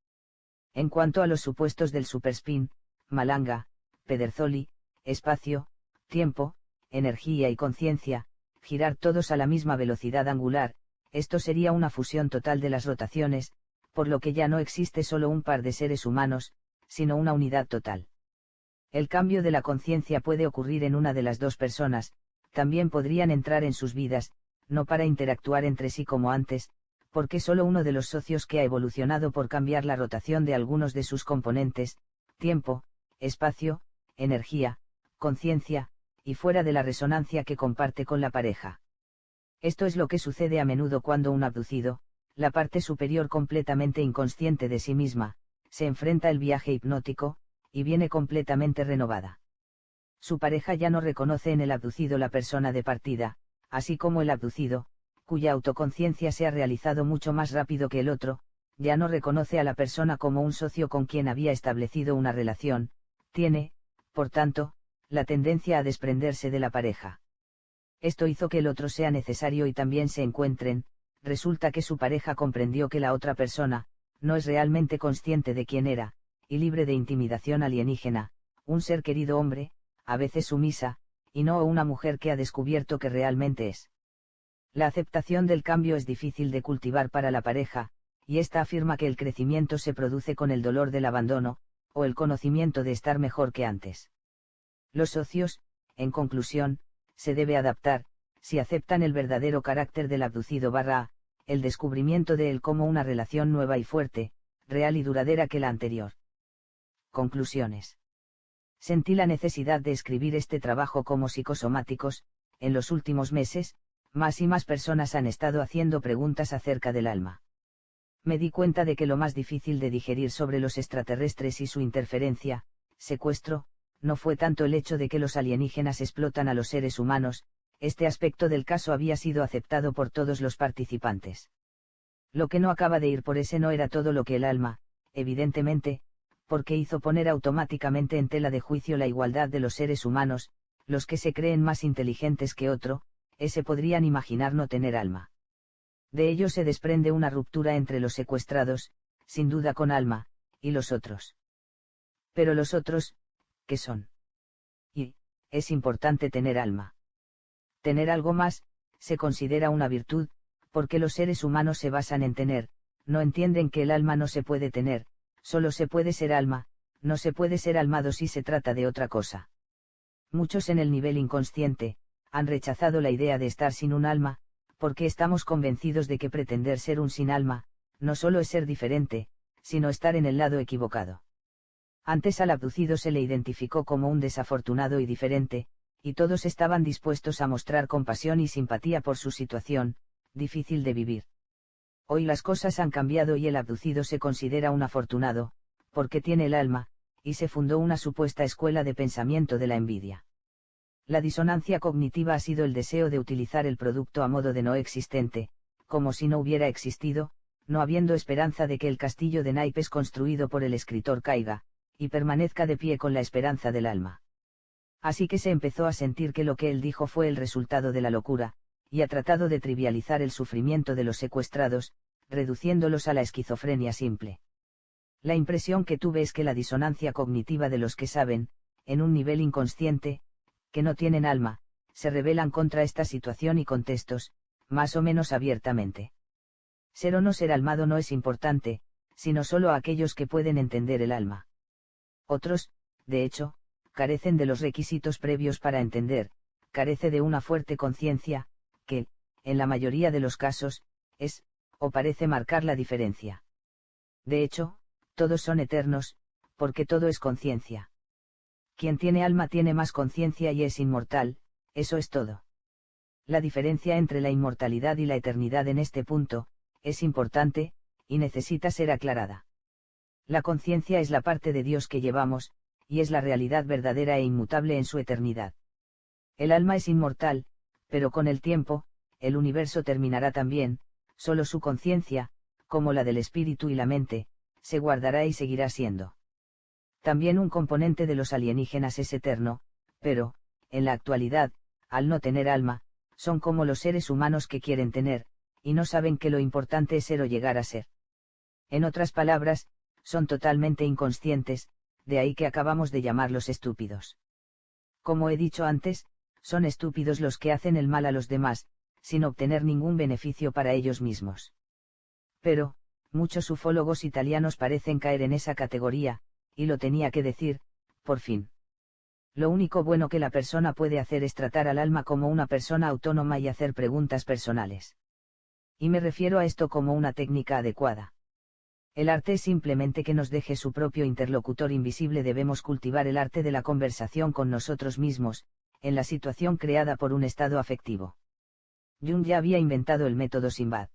A: En cuanto a los supuestos del superspin, Malanga, Pederzoli, espacio, tiempo, energía y conciencia, girar todos a la misma velocidad angular, esto sería una fusión total de las rotaciones, por lo que ya no existe solo un par de seres humanos, sino una unidad total. El cambio de la conciencia puede ocurrir en una de las 2 personas, también podrían entrar en sus vidas, no para interactuar entre sí como antes, porque solo uno de los socios que ha evolucionado por cambiar la rotación de algunos de sus componentes, tiempo, espacio, energía, conciencia, y fuera de la resonancia que comparte con la pareja. Esto es lo que sucede a menudo cuando un abducido, la parte superior completamente inconsciente de sí misma, se enfrenta al viaje hipnótico, y viene completamente renovada. Su pareja ya no reconoce en el abducido la persona de partida, así como el abducido, cuya autoconciencia se ha realizado mucho más rápido que el otro, ya no reconoce a la persona como un socio con quien había establecido una relación, tiene, por tanto, la tendencia a desprenderse de la pareja. Esto hizo que el otro sea necesario y también se encuentren, resulta que su pareja comprendió que la otra persona, no es realmente consciente de quién era, y libre de intimidación alienígena, un ser querido hombre, a veces sumisa, y no una mujer que ha descubierto que realmente es. La aceptación del cambio es difícil de cultivar para la pareja, y ésta afirma que el crecimiento se produce con el dolor del abandono, o el conocimiento de estar mejor que antes. Los socios, en conclusión, se debe adaptar, si aceptan el verdadero carácter del abducido el descubrimiento de él como una relación nueva y fuerte, real y duradera que la anterior. Conclusiones. Sentí la necesidad de escribir este trabajo como psicosomáticos, en los últimos meses, más y más personas han estado haciendo preguntas acerca del alma. Me di cuenta de que lo más difícil de digerir sobre los extraterrestres y su interferencia, secuestro, no fue tanto el hecho de que los alienígenas explotan a los seres humanos, este aspecto del caso había sido aceptado por todos los participantes. Lo que no acaba de ir por ese no era todo lo que el alma, evidentemente, porque hizo poner automáticamente en tela de juicio la igualdad de los seres humanos, los que se creen más inteligentes que otro, ese podrían imaginar no tener alma. De ello se desprende una ruptura entre los secuestrados, sin duda con alma, y los otros. Pero los otros, ¿qué son? Y, es importante tener alma. Tener algo más, se considera una virtud, porque los seres humanos se basan en tener, no entienden que el alma no se puede tener, solo se puede ser alma, no se puede ser almado si se trata de otra cosa. Muchos en el nivel inconsciente, han rechazado la idea de estar sin un alma, porque estamos convencidos de que pretender ser un sin alma, no solo es ser diferente, sino estar en el lado equivocado. Antes al abducido se le identificó como un desafortunado y diferente, y todos estaban dispuestos a mostrar compasión y simpatía por su situación, difícil de vivir. Hoy las cosas han cambiado y el abducido se considera un afortunado, porque tiene el alma, y se fundó una supuesta escuela de pensamiento de la envidia. La disonancia cognitiva ha sido el deseo de utilizar el producto a modo de no existente, como si no hubiera existido, no habiendo esperanza de que el castillo de naipes construido por el escritor caiga, y permanezca de pie con la esperanza del alma. Así que se empezó a sentir que lo que él dijo fue el resultado de la locura, y ha tratado de trivializar el sufrimiento de los secuestrados, reduciéndolos a la esquizofrenia simple. La impresión que tuve es que la disonancia cognitiva de los que saben, en un nivel inconsciente, que no tienen alma, se rebelan contra esta situación y contextos, más o menos abiertamente. Ser o no ser almado no es importante, sino solo a aquellos que pueden entender el alma. Otros, de hecho, carecen de los requisitos previos para entender, carece de una fuerte conciencia, que, en la mayoría de los casos, es, o parece marcar la diferencia. De hecho, todos son eternos, porque todo es conciencia. Quien tiene alma tiene más conciencia y es inmortal, eso es todo. La diferencia entre la inmortalidad y la eternidad en este punto, es importante, y necesita ser aclarada. La conciencia es la parte de Dios que llevamos, y es la realidad verdadera e inmutable en su eternidad. El alma es inmortal, pero con el tiempo, el universo terminará también, solo su conciencia, como la del espíritu y la mente, se guardará y seguirá siendo. También un componente de los alienígenas es eterno, pero, en la actualidad, al no tener alma, son como los seres humanos que quieren tener, y no saben que lo importante es ser o llegar a ser. En otras palabras, son totalmente inconscientes, de ahí que acabamos de llamarlos estúpidos. Como he dicho antes, son estúpidos los que hacen el mal a los demás, sin obtener ningún beneficio para ellos mismos. Pero, muchos ufólogos italianos parecen caer en esa categoría, y lo tenía que decir, por fin. Lo único bueno que la persona puede hacer es tratar al alma como una persona autónoma y hacer preguntas personales. Y me refiero a esto como una técnica adecuada. El arte es simplemente que nos deje su propio interlocutor invisible. Debemos cultivar el arte de la conversación con nosotros mismos, en la situación creada por un estado afectivo. Jung ya había inventado el método Simbad.